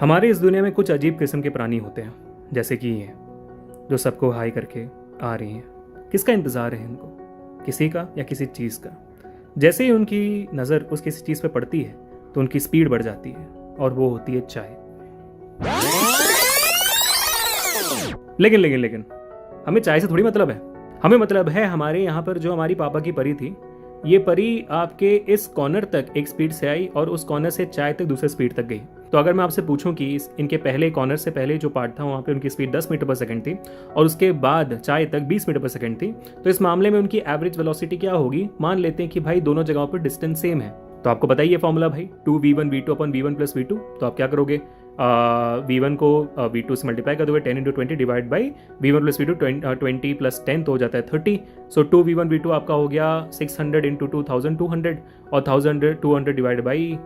हमारे इस दुनिया में कुछ अजीब किस्म के प्राणी होते हैं, जैसे कि ये जो सबको हाई करके आ रही हैं। किसका इंतज़ार है इनको? किसी का या किसी चीज़ का? जैसे ही उनकी नज़र उस किसी चीज़ पे पड़ती है तो उनकी स्पीड बढ़ जाती है, और वो होती है चाय। लेकिन लेकिन लेकिन हमें चाय से थोड़ी मतलब है। हमें मतलब है हमारे यहाँ पर जो हमारी पापा की परी थी, ये परी आपके इस कॉर्नर तक एक स्पीड से आई और उस कॉर्नर से चाय तक दूसरे स्पीड तक गई। तो अगर मैं आपसे पूछूं कि इनके पहले कॉर्नर से पहले जो पार्ट था वहाँ पे उनकी स्पीड 10 मीटर पर सेकंड थी और उसके बाद चाय तक 20 मीटर पर सेकंड थी, तो इस मामले में उनकी एवरेज वेलोसिटी क्या होगी? मान लेते हैं कि भाई दोनों जगहों पर डिस्टेंस सेम है, तो आपको पता ही है फॉर्मूला भाई 2v1 v2 अपन v1 प्लस v2। तो आप क्या करोगे? v1 को v2 से मल्टीप्लाई कर दोगे 10 into 20 divide by v1 plus v2 20 plus 10 तो हो जाता है 30। सो 2v1 v2 आपका हो गया 600 इंटू 2200 और 1200 डिवाइड बाई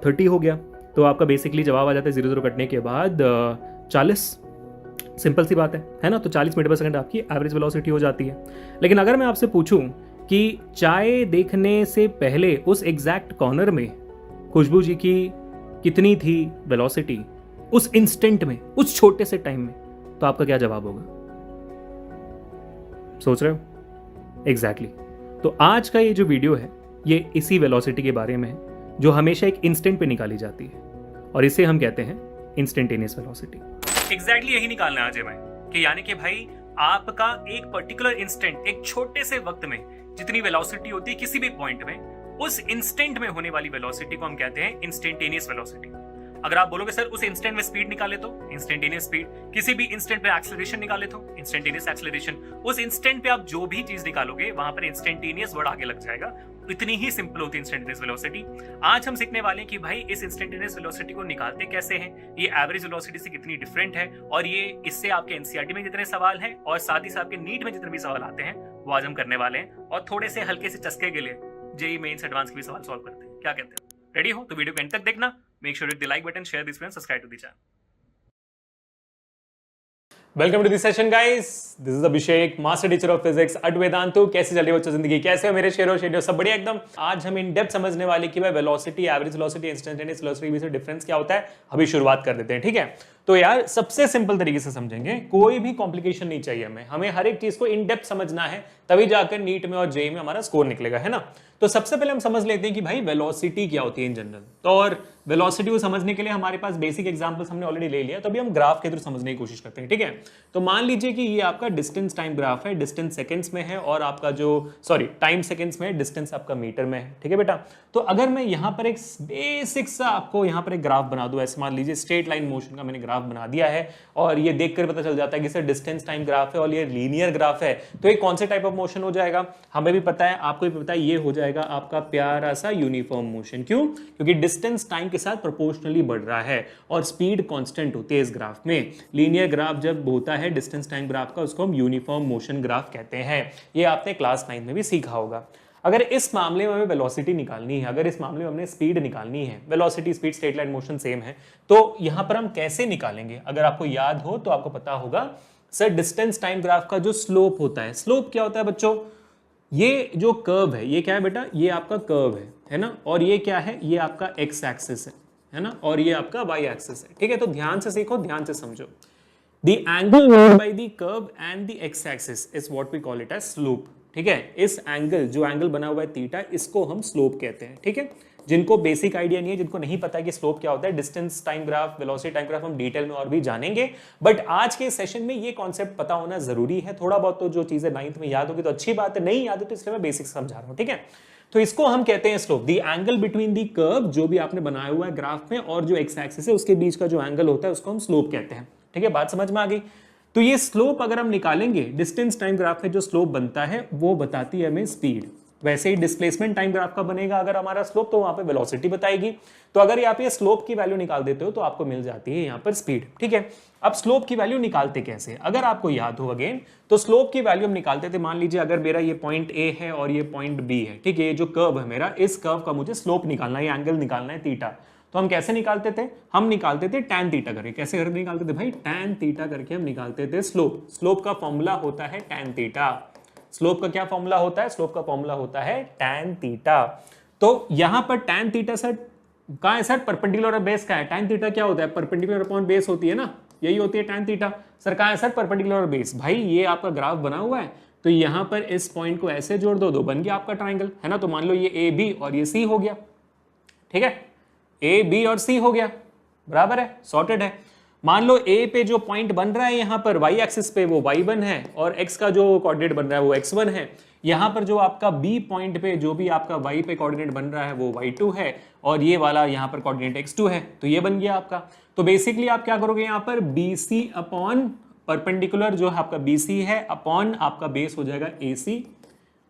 30 हो गया। तो आपका बेसिकली जवाब आ जाता है 0 0 कटने के बाद 40। सिंपल सी बात है ना? तो 40 मीटर पर सेकंड आपकी एवरेज वेलोसिटी हो जाती है। लेकिन अगर मैं आपसे पूछूं कि चाय देखने से पहले उस एग्जैक्ट कॉर्नर में खुशबू जी की कितनी थी वेलोसिटी उस इंस्टेंट में, उस छोटे से टाइम में, तो आपका क्या जवाब होगा? सोच रहे हो? एग्जैक्टली तो आज का ये जो वीडियो है ये इसी वेलोसिटी के बारे में है, जो हमेशा एक इंस्टेंट पे निकाली जाती है, और इसे हम कहते हैं इंस्टेंटेनियस वेलोसिटी। एग्जैक्टली यही निकालना है आज हमें, कि यानी कि भाई आपका एक पर्टिकुलर इंस्टेंट, एक छोटे से वक्त में जितनी वेलोसिटी होती है किसी भी पॉइंट में, उस इंस्टेंट में होने वाली वेलोसिटी को हम कहते हैं इंस्टेंटेनियस वेलोसिटी। अगर आप बोलोगे सर उस इंस्टेंट में स्पीड निकाले तो इंस्टेंटेनियस स्पीड, किसी भी इंस्टेंट पे एक्सेलरेशन निकाले तो इंस्टेंटेनियस एक्सेलरेशन, उस इंस्टेंट पे आप जो भी चीज निकालोगे वहां पर इंस्टेंटेनियस वर्ड आगे लग जाएगा। इतनी ही सिंपल होती है इंस्टेंटेनियस वेलोसिटी। आज हम सीखने वाले हैं कि भाई इस इंस्टेंटेनियस वेलोसिटी को निकालते कैसे हैं, ये एवरेज वेलोसिटी से कितनी डिफरेंट है, और ये इससे आपके एनसीईआरटी में जितने सवाल हैं और साथ ही साथ आपके नीट में जितने भी सवाल आते हैं वो आज हम करने वाले हैं, और थोड़े से हल्के से चस्के के लिए जेईई मेंस एडवांस के भी सवाल सॉल्व करते हैं। क्या कहते हो? रेडी हो? तो वीडियो को एंड तक देखना। Make sure hit the like button, share this friends, subscribe to the channel. Welcome to this session guys, this is Abhishek, master teacher of physics at Vedantu. कैसे चल रही है बच्चों जिंदगी? कैसे हो मेरे शेरो शेडियो? सब बढ़िया एकदम। आज हम इन डेप्थ समझने वाले कि भाई velocity, average velocity, instantaneous velocity के बीच में डिफरेंस क्या होता है, अभी शुरुआत कर देते हैं। ठीक है, तो यार सबसे सिंपल तरीके से समझेंगे, कोई भी कॉम्प्लिकेशन नहीं चाहिए हमें हर एक चीज को इन डेप्थ समझना है, तभी जाकर नीट में और जेईई में हमारा स्कोर निकलेगा, है ना? तो सबसे पहले हम समझ लेते हैं कि भाई वेलोसिटी क्या होती है इन जनरल। तो और वेलोसिटी को समझने के लिए हमारे पास बेसिक एग्जांपल्स हमने ऑलरेडी ले लिया, तो अभी हम ग्राफ के थ्रू समझने की कोशिश करते हैं। ठीक है, तो मान लीजिए कि ये आपका डिस्टेंस टाइम ग्राफ है, डिस्टेंस सेकंड्स में है, और आपका जो टाइम सेकंड्स में है, डिस्टेंस आपका मीटर में है। ठीक है बेटा, तो अगर मैं यहाँ पर एक बेसिक सा आपको यहाँ पर एक ग्राफ बना दूं, ऐसे मान लीजिए स्ट्रेट लाइन मोशन का मैंने ग्राफ बना दिया है, और ये देखकर पता चल जाता है कि सर डिस्टेंस टाइम ग्राफ है और ये लीनियर ग्राफ है, तो ये कौन से टाइप ऑफ मोशन हो जाएगा? हमें भी पता है, आपको भी पता है, ये हो जाएगा आपका प्यारा सा यूनिफॉर्म मोशन। क्यों? क्योंकि डिस्टेंस टाइम के साथ प्रोपोर्शनली बढ़ रहा है और स्पीड कांस्टेंट होती है इस ग्राफ में। लीनियर ग्राफ जब होता है डिस्टेंस टाइम ग्राफ का, उसको हम यूनिफॉर्म मोशन ग्राफ कहते हैं। ये आपने क्लास 9 में भी सीखा होगा। अगर इस मामले में हमें वेलोसिटी निकालनी है, अगर इस मामले में हमने स्पीड निकालनी है, velocity speed straight line motion same है, तो यहां पर हम कैसे निकालेंगे? अगर आपको याद हो तो आपको पता होगा सर डिस्टेंस टाइम ग्राफ का जो स्लोप होता है, स्लोप क्या होता है बच्चों? ये जो कर्व है, ये क्या है बेटा? ये आपका कर्व है ना? और ये क्या है? ये आपका एक्स एक्सिस है ना? और ये आपका वाई एक्सिस है। ठीक है, तो ध्यान से सीखो, ध्यान से समझो। The angle made by the curve and the x axis is what we call it as slope। ठीक है, इस एंगल, जो एंगल बना हुआ है थीटा, इसको हम स्लोप कहते हैं। ठीक है, जिनको बेसिक आइडिया नहीं है, जिनको नहीं पता कि स्लोप क्या होता है, distance time graph, velocity time graph हम डिटेल में और भी जानेंगे, बट आज के सेशन में ये कॉन्सेप्ट पता होना जरूरी है। थोड़ा बहुत तो जो चीजें 9th में याद होगी तो अच्छी बात है, नहीं याद है तो इसलिए मैं बेसिक समझा रहा हूँ। ठीक है, तो इसको हम कहते हैं slope. The angle between the curve, जो भी आपने बनाया हुआ है ग्राफ में, और जो एक्स एक्सिस है उसके बीच का जो एंगल होता है उसको हम स्लोप कहते हैं। ठीक है, बात समझ में आ गई? तो ये स्लोप अगर हम निकालेंगे, डिस्टेंस टाइम ग्राफ में जो स्लोप बनता है वो बताती है हमें स्पीड। वैसे ही डिस्प्लेसमेंट टाइम ग्राफ का बनेगा अगर हमारा स्लोप, तो वहां पे वेलोसिटी बताएगी। तो अगर यहाँ पे स्लोप की वैल्यू निकाल देते हो तो आपको मिल जाती है यहाँ पर स्पीड। ठीक है, अब स्लोप की वैल्यू निकालते कैसे? अगर आपको याद हो अगेन, तो स्लोप की वैल्यू हम निकालते थे, मान लीजिए अगर मेरा ये पॉइंट ए है और ये पॉइंट बी है। ठीक है, ये जो कर्व है मेरा, इस कर्व का मुझे स्लोप निकालना है, ये एंगल निकालना है थीटा। तो हम कैसे निकालते थे? हम निकालते थे tan थीटा करके। कैसे करके निकालते थे भाई? tan थीटा करके हम निकालते थे स्लोप। स्लोप का फॉर्मूला होता है tan थीटा। स्लोप का क्या फॉर्मूला होता है? स्लोप का फॉर्मूला होता है tan थीटा। तो यहां पर tan थीटा सर कहाँ है सर परपेंडिकुलर और बेस का है? tan थीटा क्या होता है? परपेंडिकुलर अपॉन बेस होती है ना, यही होती है tan थीटा। सर कहाँ है सर परपेंडिकुलर और बेस? भाई ये आपका ग्राफ बना हुआ है, तो यहाँ पर इस पॉइंट को ऐसे जोड़ दो, दो बन गया आपका ट्राइंगल, है ना। तो मान लो ये ए बी और ये सी हो गया, ठीक है, ए बी और सी हो गया, बराबर है, सॉर्टेड है। मान लो ए पे जो पॉइंट बन रहा है यहाँ पर वाई एक्सिस पे वो y1 है, और x का जो कोऑर्डिनेट बन रहा है वो x1 है। यहाँ पर जो आपका b पॉइंट पे जो भी आपका y पे कोऑर्डिनेट बन रहा है वो y2 है, और ये वाला यहाँ पर कोऑर्डिनेट x2 है। तो ये बन गया आपका। तो बेसिकली आप क्या करोगे यहाँ पर BC अपॉन परपेंडिकुलर जो है आपका BC है अपॉन आपका बेस हो जाएगा AC,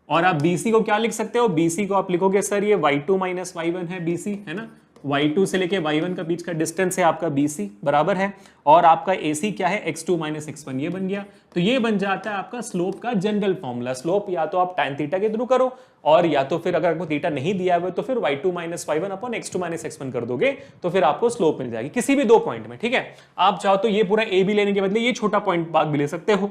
और आप BC को क्या लिख सकते हो? BC को आप लिखोगे सर ये y2 माइनस y1 है BC, है ना। y2 से लेके y1 का बीच का डिस्टेंस है आपका BC, बराबर है, और आपका AC क्या है? x2 माइनस x1, ये बन गया। तो ये बन जाता है आपका स्लोप का जनरल फॉर्मूला। स्लोप या तो आप tan थीटा के थ्रू करो, और या तो फिर अगर आपको थीटा नहीं दिया हुआ तो फिर y2 minus y1 upon x2 minus x1 कर दोगे, तो फिर आपको स्लोप मिल जाएगी किसी भी दो पॉइंट में, ठीक है। आप चाहो तो ये पूरा ए भी लेने के बदले ये छोटा पॉइंट भाग भी ले सकते हो।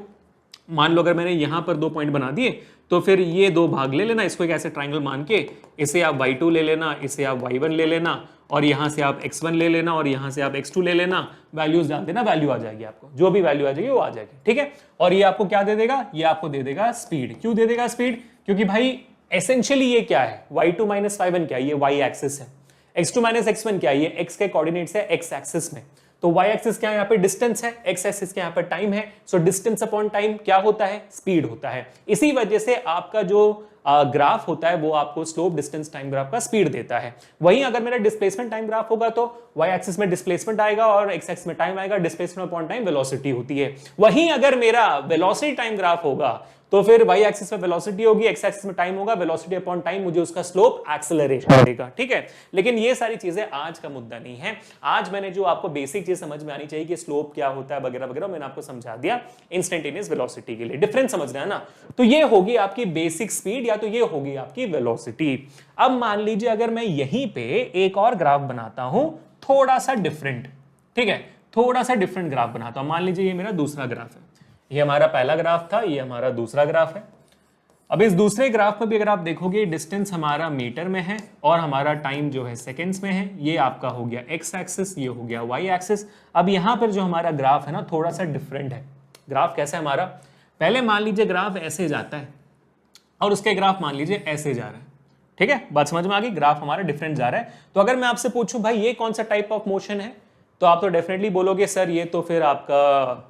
मान लो अगर मैंने यहां पर दो पॉइंट बना दिए, तो फिर ये दो भाग ले लेना, इसको एक ऐसे ट्राइंगल मान के, इसे आप y2 ले लेना, इसे आप y1 ले लेना, और यहां से आप x1 ले लेना, और यहां से आप x2 ले लेना। वैल्यूज डाल देना, वैल्यू आ जाएगी आपको, जो भी वैल्यू आ जाएगी वो आ जाएगी, ठीक है। और ये आपको क्या दे देगा? ये आपको दे देगा स्पीड। क्यों दे देगा स्पीड? क्योंकि भाई एसेंशियली ये क्या है? y2 माइनस y1 क्या है? ये y एक्सिस है। x2 माइनस x1 क्या है? ये x के कोऑर्डिनेट्स है x एक्सिस में। तो y एक्सिस क्या है? यहाँ पे डिस्टेंस है, x एक्सिस क्या यहाँ पर टाइम है। सो डिस्टेंस अपॉन टाइम क्या होता है? स्पीड होता है। इसी वजह से आपका जो ग्राफ होता है वो आपको स्लोप डिस्टेंस टाइम ग्राफ का स्पीड देता है। वहीं अगर मेरा डिस्प्लेसमेंट टाइम ग्राफ होगा तो y एक्सिस में डिस्प्लेसमेंट आएगा और x एक्सिस में टाइम आएगा। डिस्प्लेसमेंट अपॉन टाइम वेलोसिटी होती है। वहीं अगर मेरा वेलोसिटी टाइम ग्राफ होगा तो फिर y एक्सिस में वेलोसिटी होगी, x एक्सिस में टाइम होगा, वेलोसिटी अपॉन टाइम मुझे उसका स्लोप एक्सेलरेशन देगा, ठीक है। लेकिन ये सारी चीजें आज का मुद्दा नहीं है। आज मैंने जो आपको बेसिक चीज समझ में आनी चाहिए कि स्लोप क्या होता है वगैरह वगैरह, मैंने आपको समझा दिया इंस्टेंटेनियस वेलोसिटी के लिए। डिफरेंस समझ रहे हैं ना? तो ये होगी आपकी बेसिक स्पीड या तो ये होगी आपकी वेलोसिटी। अब मान लीजिए अगर मैं यहीं पे एक और ग्राफ बनाता हूं थोड़ा सा डिफरेंट, ठीक है, थोड़ा सा डिफरेंट ग्राफ बनाता हूं। मान लीजिए ये मेरा दूसरा ग्राफ है, ये हमारा पहला ग्राफ था, ये हमारा दूसरा ग्राफ है। अब इस दूसरे ग्राफ में भी अगर आप देखोगे डिस्टेंस हमारा मीटर में है और हमारा टाइम जो है सेकंड्स में है। ये आपका हो गया एक्स एक्सिस, ये हो गया वाई एक्सिस। अब यहाँ पर जो हमारा ग्राफ है ना थोड़ा सा डिफरेंट है। ग्राफ कैसा है हमारा? पहले मान लीजिए ग्राफ ऐसे जाता है और उसके ग्राफ मान लीजिए ऐसे जा रहा है, ठीक है। बात समझ में आ गई? ग्राफ हमारा डिफरेंट जा रहा है। तो अगर मैं आपसे पूछूं भाई ये कौन सा टाइप ऑफ मोशन है, तो आप तो डेफिनेटली बोलोगे सर ये तो फिर आपका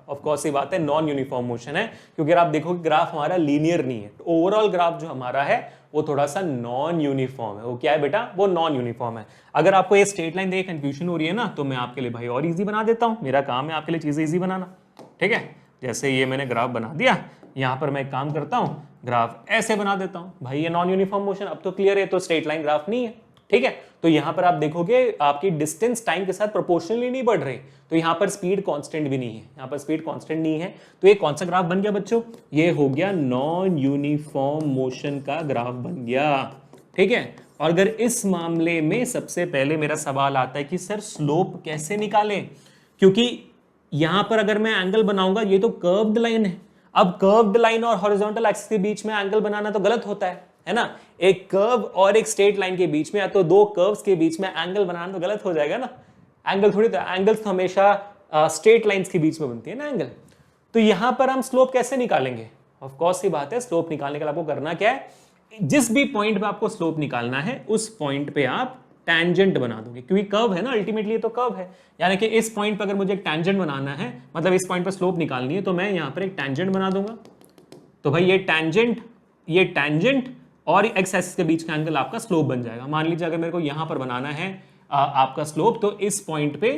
ऑफ कोर्स ही बात है नॉन यूनिफॉर्म मोशन है, क्योंकि आप देखोगे ग्राफ हमारा लीनियर नहीं है। ओवरऑल ग्राफ जो हमारा है वो थोड़ा सा नॉन यूनिफॉर्म है। वो क्या है बेटा? वो नॉन यूनिफॉर्म है। अगर आपको ये स्ट्रेट लाइन देख कंफ्यूजन हो रही है ना, तो मैं आपके लिए भाई और इजी बना देता हूं। मेरा काम है आपके लिए चीजें इजी बनाना, ठीक है। जैसे ये मैंने ग्राफ बना दिया, यहां पर मैं एक काम करता हूं, ग्राफ ऐसे बना देता हूं। भाई ये नॉन यूनिफॉर्म मोशन अब तो क्लियर है, तो स्ट्रेट लाइन ग्राफ नहीं है, ठीक है। तो यहां पर आप देखोगे आपकी डिस्टेंस टाइम के साथ प्रोपोर्शनली नहीं बढ़ रही, तो यहां पर स्पीड कांस्टेंट भी नहीं है, यहां पर स्पीड कांस्टेंट नहीं है। तो ये कौन सा ग्राफ बन गया बच्चों? ये हो गया नॉन यूनिफॉर्म मोशन का ग्राफ बन गया, ठीक है। और अगर इस मामले में सबसे पहले मेरा सवाल आता है कि सर स्लोप कैसे निकालें, क्योंकि यहां पर अगर मैं एंगल बनाऊंगा ये तो कर्व्ड लाइन है। अब कर्व्ड लाइन और हॉरिजॉन्टल एक्सिस के बीच में एंगल बनाना तो गलत होता है ना। एक कर्व और एक स्ट्रेट लाइन के बीच में या तो दो कर्व्स के बीच में एंगल बनाना तो गलत हो जाएगा ना। एंगल थोड़ी, तो एंगल्स तो हमेशा स्ट्रेट लाइंस के बीच में बनती है ना एंगल। तो यहां पर हम स्लोप कैसे निकालेंगे? ऑफ कोर्स ही बात है, स्लोप निकालने के लिए आपको करना क्या है, जिस भी पॉइंट पे आपको स्लोप निकालना है उस पॉइंट पे आप टेंजेंट बना दोगे, क्योंकि कर्व है ना, अल्टीमेटली तो कर्व है। यानी कि इस पॉइंट पे अगर मुझे एक टेंजेंट बनाना है, मतलब इस पॉइंट पे स्लोप निकालनी है, तो मैं यहां पर एक टेंजेंट बना दूंगा। तो भाई ये टेंजेंट और एक्स एक्सिस के बीच का एंगल आपका स्लोप बन जाएगा। मान लीजिए अगर मेरे को यहां पर बनाना है आपका स्लोप, तो इस पॉइंट पे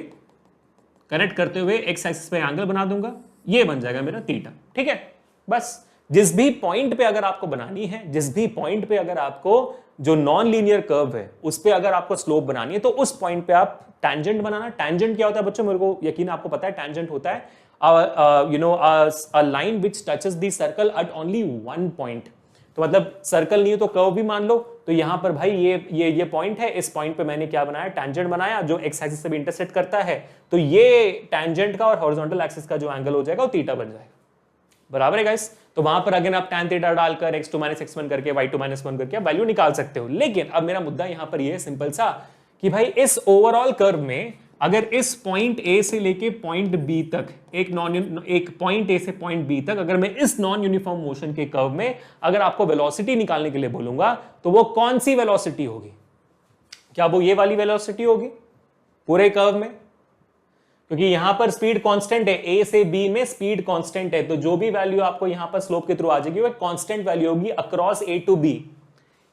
कनेक्ट करते हुए एक्स एक्सिस पे एंगल बना दूंगा, ये बन जाएगा मेरा थीटा, ठीक है। बस जिस भी पॉइंट पे अगर आपको बनानी है, जिस भी पॉइंट पे अगर आपको जो नॉन लीनियर कर्व है उस पे अगर आपको स्लोप बनानी है, तो उस पॉइंट पे आप टेंजेंट बनाना। टेंजेंट क्या होता है बच्चों? मेरे को यकीन आपको पता है टेंजेंट होता है a line which touches the circle at only one point। तो मतलब सर्कल नहीं है तो कर्व भी मान लो। तो यहां पर भाई ये पॉइंट है, इस पॉइंट पे मैंने क्या बनाया? टेंजेंट बनाया जो एक्स एक्सिस से भी इंटरसेक्ट करता है। तो ये टेंजेंट का और हॉरिजॉन्टल एक्सिस का जो एंगल हो जाएगा वो थीटा बन जाएगा, बराबर है गाइस। तो वहां पर अगेन आप tan थीटा डालकर x2 - x1 करके y2 - 1 करके वैल्यू निकाल सकते हो। लेकिन अब मेरा मुद्दा यहां पर ये है सिंपल सा कि भाई इस ओवरऑल कर्व में अगर इस पॉइंट ए से लेके पॉइंट बी तक एक पॉइंट ए से पॉइंट बी तक अगर मैं इस नॉन यूनिफॉर्म मोशन के कर्व में अगर आपको वेलोसिटी निकालने के लिए बोलूंगा तो वो कौन सी वेलोसिटी होगी? क्या वो ये वाली वेलोसिटी होगी पूरे कर्व में? क्योंकि यहां पर स्पीड कांस्टेंट है, ए से बी में स्पीड कांस्टेंट है, तो जो भी वैल्यू आपको यहां पर स्लोप के थ्रू आ जाएगी वो कांस्टेंट वैल्यू होगी अक्रॉस ए टू बी।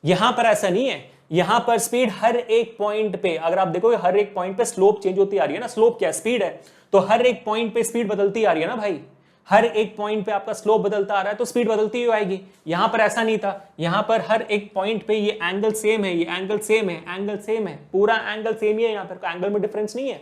यहां पर ऐसा नहीं है, यहां पर स्पीड हर एक पॉइंट पे अगर आप देखोगे हर एक पॉइंट पे स्लोप चेंज होती आ रही है ना। स्लोप क्या स्पीड है, तो हर एक पॉइंट पे स्पीड बदलती आ रही है ना भाई। हर एक पॉइंट पे आपका स्लोप बदलता आ रहा है तो स्पीड बदलती हुई आएगी। यहां पर ऐसा नहीं था, यहां पर हर एक पॉइंट पे ये एंगल सेम है, ये एंगल सेम है, एंगल सेम है, पूरा एंगल सेम ही है, यहां पर एंगल में डिफरेंस नहीं है।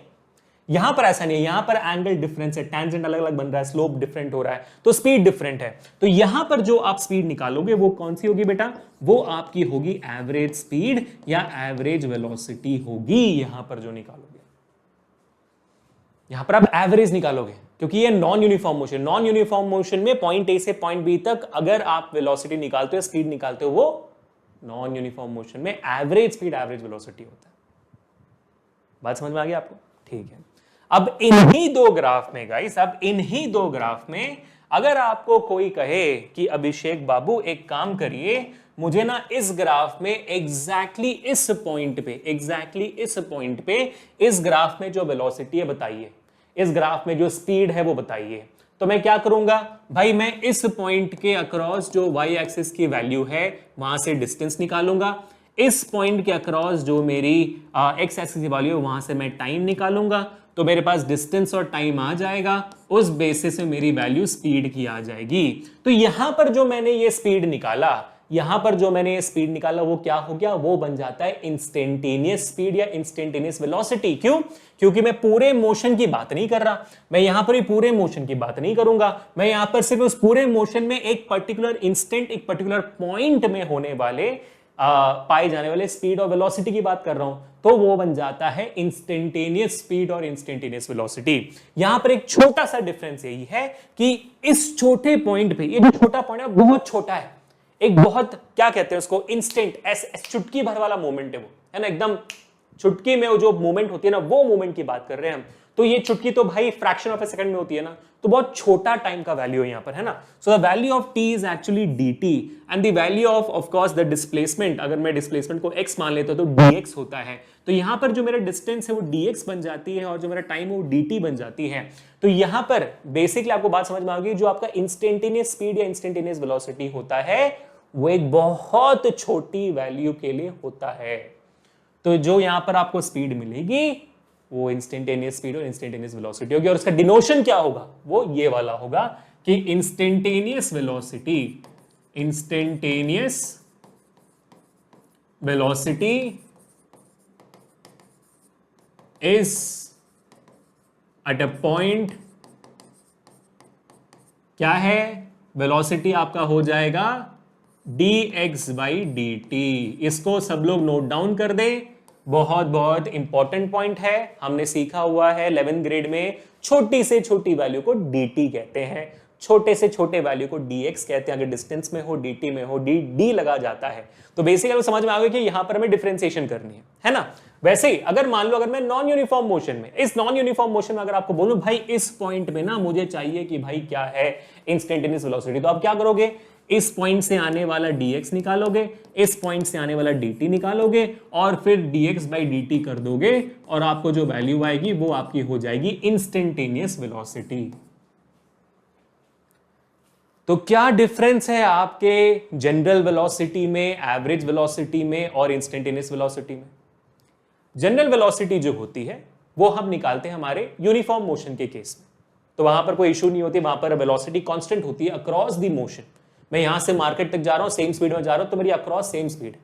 यहां पर ऐसा नहीं है, यहां पर एंगल डिफरेंस है, टेंजेंट अलग अलग बन रहा है, स्लोप डिफरेंट हो रहा है, तो स्पीड डिफरेंट है। तो यहां पर जो आप स्पीड निकालोगे वो कौन सी होगी बेटा? वो आपकी होगी एवरेज स्पीड या एवरेज वेलोसिटी होगी। यहां पर जो निकालोगे, यहां पर आप एवरेज निकालोगे, क्योंकि ये non uniform motion, non uniform motion में पॉइंट ए से पॉइंट बी तक अगर आप वेलोसिटी निकालते हो, स्पीड निकालते हो, वो नॉन यूनिफॉर्म मोशन में एवरेज स्पीड एवरेज वेलोसिटी होता है। बात समझ में आ गई आपको? ठीक है। अब इन्हीं दो ग्राफ में गाइस, अब इन्हीं दो ग्राफ में अगर आपको कोई कहे कि अभिषेक बाबू एक काम करिए, मुझे ना इस ग्राफ में एग्जैक्टली इस पॉइंट पे इस ग्राफ में जो वेलोसिटी है बताइए, इस ग्राफ में जो स्पीड है वो बताइए, तो मैं क्या करूंगा भाई? मैं इस पॉइंट के अक्रॉस जो y एक्सिस की वैल्यू है वहां से डिस्टेंस निकालूंगा, इस पॉइंट के अक्रॉस जो मेरी x एक्सिस की वैल्यू है वहां से मैं टाइम निकालूंगा, तो मेरे पास डिस्टेंस और टाइम आ जाएगा, उस बेसिस से मेरी वैल्यू स्पीड की आ जाएगी। तो यहां पर जो मैंने ये स्पीड निकाला, वो क्या हो गया? वो बन जाता है इंस्टेंटेनियस स्पीड या इंस्टेंटेनियस वेलोसिटी। क्यों? क्योंकि मैं पूरे मोशन की बात नहीं कर रहा, मैं यहां पर पूरे मोशन की बात नहीं करूंगा, मैं यहां पर सिर्फ उस पूरे मोशन में एक पर्टिकुलर इंस्टेंट, एक पर्टिकुलर पॉइंट में होने वाले पाए जाने वाले स्पीड और वेलोसिटी की बात कर रहा हूं, तो वो बन जाता है इंस्टेंटेनियस स्पीड और इंस्टेंटेनियस वेलोसिटी। यहां पर एक छोटा सा डिफरेंस यही है कि इस छोटे पॉइंट पे, ये जो छोटा पॉइंट है बहुत छोटा है, एक बहुत क्या कहते हैं उसको, इंस्टेंट, चुटकी भर वाला मोमेंट है वो, है ना, एकदम चुटकी में वो जो मूवमेंट होती है ना, वो मूवमेंट की बात कर रहे हैं हम। तो ये चुटकी तो भाई फ्रैक्शन ऑफ ए सेकंड में होती है ना, तो बहुत छोटा टाइम का वैल्यू है यहां पर, है ना। So the value of t is actually dt and the value of course the displacement, अगर मैं डिस्प्लेसमेंट को x मान लेता हूं तो dx होता है। तो यहां पर जो मेरा डिस्टेंस है वो dx बन जाती है और जो मेरा टाइम है वो dt बन जाती है। तो यहां पर बेसिकली आपको बात समझ में आ गई, जो आपका इंस्टेंटेनियस स्पीड या इंस्टेंटेनियस वेलोसिटी होता है वो एक बहुत छोटी वैल्यू के लिए होता है। तो जो यहां पर आपको स्पीड मिलेगी वो इंस्टेंटेनियस स्पीड और इंस्टेंटेनियस वेलोसिटी होगी, और उसका डिनोशन क्या होगा? वो ये वाला होगा कि instantaneous velocity is at a point, क्या है? वेलोसिटी आपका हो जाएगा dx/dt। इसको सब लोग नोट डाउन कर दे, बहुत बहुत इंपॉर्टेंट पॉइंट है। हमने सीखा हुआ है 11th ग्रेड में, छोटी से छोटी वैल्यू को dt कहते हैं, छोटे से छोटे वैल्यू को dx कहते हैं। अगर डिस्टेंस में हो, dt में हो, d लगा जाता है। तो बेसिकली समझ में आ गया कि यहां पर हमें डिफरेंशिएशन करनी है ना। वैसे ही अगर मान लो अगर मैं नॉन यूनिफॉर्म मोशन में, इस नॉन यूनिफॉर्म मोशन में अगर आपको बोलूं भाई इस पॉइंट में ना मुझे चाहिए कि भाई क्या है इंस्टेंटेनियस वेलोसिटी, तो आप क्या करोगे? इस पॉइंट से आने वाला dx निकालोगे, इस पॉइंट से आने वाला dt निकालोगे और फिर dx/dt कर दोगे और आपको जो वैल्यू आएगी वो आपकी हो जाएगी इंस्टेंटेनियस वेलोसिटी। तो क्या डिफरेंस है आपके जनरल वेलोसिटी में, एवरेज वेलोसिटी में और इंस्टेंटेनियस वेलोसिटी में? जनरल वेलोसिटी जो होती है वो हम निकालते हैं हमारे यूनिफॉर्म मोशन के केस में, तो वहां पर कोई इशू नहीं होती, वहां पर वेलोसिटी कांस्टेंट होती है अक्रॉस द मोशन। मैं यहां से मार्केट तक जा रहा हूं, सेम स्पीड में जा रहा हूं, तो मेरी अक्रॉस सेम स्पीड है।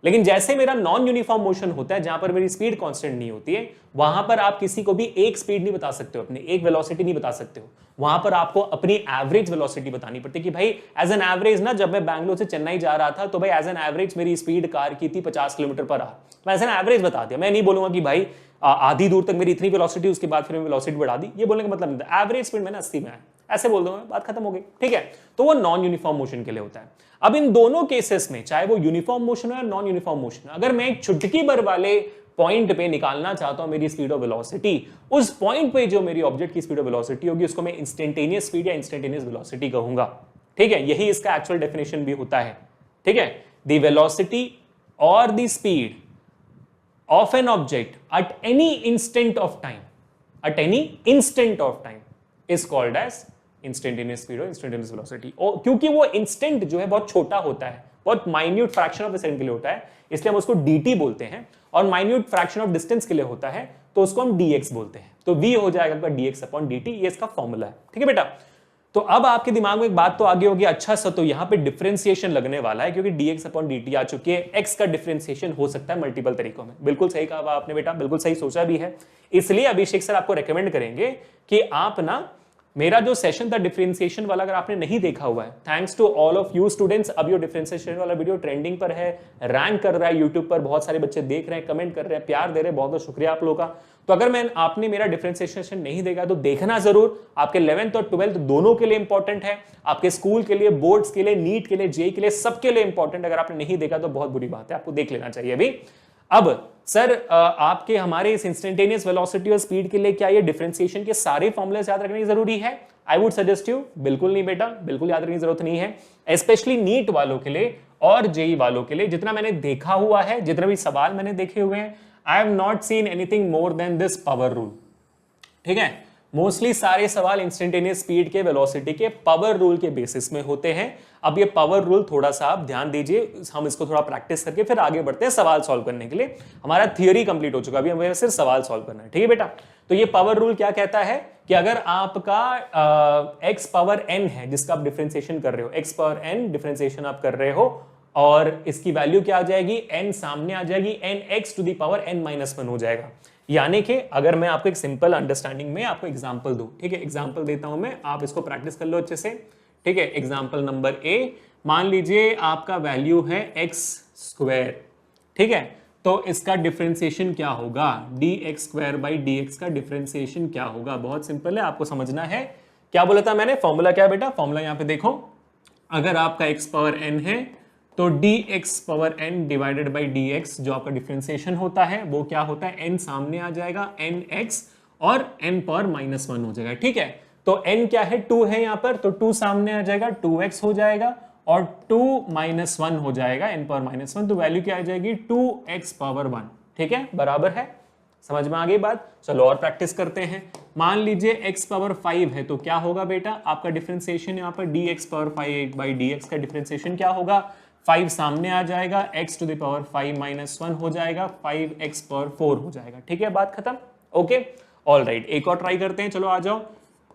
लेकिन जैसे मेरा नॉन यूनिफॉर्म मोशन होता है जहां पर मेरी स्पीड कांस्टेंट नहीं होती है, वहां पर आप किसी को भी एक स्पीड नहीं बता सकते हो, अपनी एक वेलोसिटी नहीं बता सकते हो। वहां पर आपको अपनी एवरेज वेलोसिटी बतानी पड़ती है कि भाई एज एन एवरेज ना, जब मैं बैंगलोर से चेन्नई जा रहा था तो भाई एज एन एवरेज मेरी स्पीड कार की थी 50 किलोमीटर पर आवर। मैं एज एन एवरेज बता दिया, मैं नहीं बोलूंगा कि भाई आधी दूर तक मेरी इतनी वेलोसिटी, उसके बाद फिर मैं वेलोसिटी बढ़ा दी, ये बोलने का मतलब नहीं था। एवरेज स्पीड मैंने 80 में है, ऐसे बोल दूंगा, बात खत्म हो गई, ठीक है। तो वो नॉन यूनिफॉर्म मोशन के लिए होता है। अब इन दोनों केसेस में, चाहे वो यूनिफॉर्म मोशन हो या नॉन यूनिफॉर्म मोशन, अगर मैं एक चुटकी भर वाले पॉइंट पे निकालना चाहता हूं मेरी स्पीड ऑफ वेलोसिटी, उस पॉइंट पे जो मेरी ऑब्जेक्ट की स्पीड ऑफ वेलोसिटी होगी उसको मैं इंस्टेंटेनियस स्पीड या इंस्टेंटेनियस वेलोसिटी कहूंगा। ठीक है, यही इसका एक्चुअल डेफिनेशन भी होता है। ठीक है, द वेलोसिटी और the speed of an object at any instant of time is called as instantaneous speed or instantaneous velocity। और क्योंकि वो इंस्टेंट जो है बहुत छोटा होता है, बहुत minute fraction of the second के लिए होता है, इसलिए हम उसको dt बोलते हैं, और माइन्यूट फ्रैक्शन ऑफ डिस्टेंस के लिए होता है तो उसको हम dx बोलते हैं। तो v हो जाएगा आपका dx अपॉन dt, ये इसका फॉर्मूला है। ठीक है बेटा, तो अब आपके दिमाग में एक बात तो आगे होगी, अच्छा सा तो यहां पे डिफरेंशिएशन लगने वाला है क्योंकि dx अपॉन dt आ चुकी है, x का डिफरेंशिएशन हो सकता है मल्टीपल तरीकों में। बिल्कुल सही कहा आपने बेटा, बिल्कुल सही सोचा भी है। इसलिए अभिषेक सर आपको रेकमेंड करेंगे कि आप ना मेरा जो सेशन था डिफरेंशिएशन वाला, अगर आपने नहीं देखा हुआ है, thanks to all of you students, अब ये डिफरेंशिएशन वाला वीडियो ट्रेंडिंग पर है, रैंक कर रहा है यूट्यूब पर, बहुत सारे बच्चे देख रहे हैं, कमेंट कर रहे हैं, प्यार दे रहे हैं, बहुत बहुत शुक्रिया आप लोगों का। तो अगर आपने मेरा डिफरेंशिएशन नहीं देखा तो देखना जरूर, आपके 11th और 12th दोनों के लिए इंपॉर्टेंट है, आपके स्कूल के लिए, बोर्ड्स के लिए, नीट के लिए, जेई के लिए, सबके लिए इंपॉर्टेंट। अगर आपने नहीं देखा तो बहुत बुरी बात है, आपको देख लेना चाहिए अभी। अब सर आपके हमारे इस इंस्टेंटेनियस वेलोसिटी और स्पीड के लिए क्या ये डिफरेंशिएशन के सारे फॉर्मूले याद रखने की जरूरी है? आई वुड सजेस्ट यू, बिल्कुल नहीं बेटा, बिल्कुल याद रखने की जरूरत नहीं है। स्पेशली नीट वालों के लिए और जेई वालों के लिए, जितना मैंने देखा हुआ है, जितने भी सवाल मैंने देखे हुए हैं, I have not seen anything more than this power rule. ठीक है, मोस्टली सारे सवाल इंस्टेंटेनियस स्पीड के, वेलोसिटी के पावर रूल के बेसिस में होते हैं। अब ये पावर रूल थोड़ा सा आप ध्यान दीजिए, हम इसको थोड़ा प्रैक्टिस करके फिर आगे बढ़ते हैं सवाल सॉल्व करने के लिए। हमारा थियरी कंप्लीट हो चुका, अभी हमें सिर्फ सवाल सॉल्व करना है। ठीक है बेटा, तो ये पावर रूल क्या कहता है कि अगर आपका x पावर n है जिसका आप डिफरेंशिएशन कर रहे हो, x पावर n डिफरेंशिएशन आप कर रहे हो, और इसकी वैल्यू क्या आ जाएगी, n सामने आ जाएगी, nx to the power n-1 हो जाएगा। यानी कि अगर मैं आपको एक सिंपल अंडरस्टैंडिंग में आपको एग्जांपल दूं, ठीक है, एग्जांपल देता हूं मैं, आप इसको प्रैक्टिस कर लो अच्छे से। ठीक है, एग्जांपल नंबर ए, मान लीजिए आपका वैल्यू है x²। ठीक है, तो इसका डिफरेंशिएशन क्या होगा, dx² का डिफरेंशिएशन क्या होगा? बहुत सिंपल है, आपको समझना है। क्या बोला था मैंने, फॉर्मूला क्या है बेटा, फॉर्मूला यहां पे देखो, अगर आपका x पावर n है तो dx power n divided by dx जो आपका डिफरेंशिएशन होता है वो क्या होता है, n सामने आ जाएगा, nx, और n पावर -1 हो जाएगा। ठीक है, तो n क्या है, 2 है यहां पर, तो 2 सामने आ जाएगा, 2x हो जाएगा, और 2 - 1 हो जाएगा, n पावर -1, तो वैल्यू क्या आ जाएगी, 2x पावर 1। ठीक है, बराबर है, समझ में आ गई बात। चलो और प्रैक्टिस करते हैं। मान लीजिए x पावर 5 है, तो क्या होगा बेटा, आपका डिफरेंशिएशन यहाँ पर dx पावर 5 बाई dx का डिफरेंशिएशन क्या होगा, 5 सामने आ जाएगा, x टू द पावर 5 -1 हो जाएगा, 5x पावर 4 हो जाएगा। ठीक है, बात खत्म। ओके, ऑल राइट, एक और ट्राई करते हैं, चलो आ जाओ।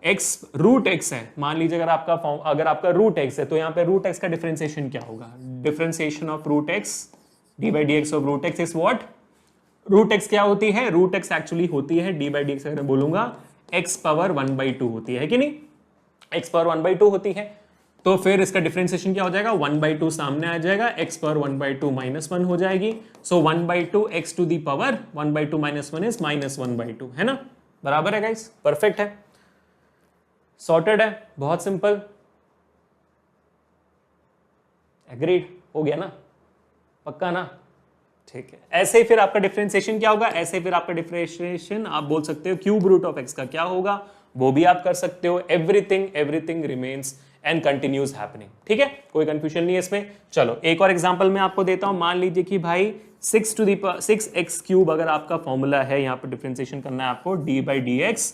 x रूट x है, मान लीजिए अगर आपका रूट x है, तो यहाँ पे रूट x का डिफरेंशिएशन क्या होगा, differentiation of root x d by dx of root x is what, root x क्या होती है, रूट x एक्चुअली होती है d बाई dx, अगर बोलूंगा x पावर 1/2 होती है कि नहीं, x पावर 1/2 होती है, तो फिर इसका डिफरेंशिएशन क्या हो जाएगा, 1/2 सामने आ जाएगा, x पावर 1/2 -1 हो जाएगी, so 1/2 x to the power 1/2 -1 is -1/2, है ना, बराबर है गाइस, परफेक्ट है, सॉर्टेड है, बहुत सिंपल, एग्रीड, हो गया ना, पक्का ना, ठीक है। ऐसे ही फिर आपका डिफरेंशिएशन क्या होगा, ऐसे फिर आपका डिफरेंशिएशन आप बोल सकते हो क्यूब रूट ऑफ x का क्या होगा, वो भी आप कर सकते हो। Everything remains and continues happening. ठीक है, कोई कंफ्यूजन नहीं है इसमें। चलो एक और एग्जांपल मैं आपको देता हूं, मान लीजिए कि भाई 6x³ अगर आपका फॉर्मूला है, यहां पर डिफरेंशिएशन करना है आपको d by dx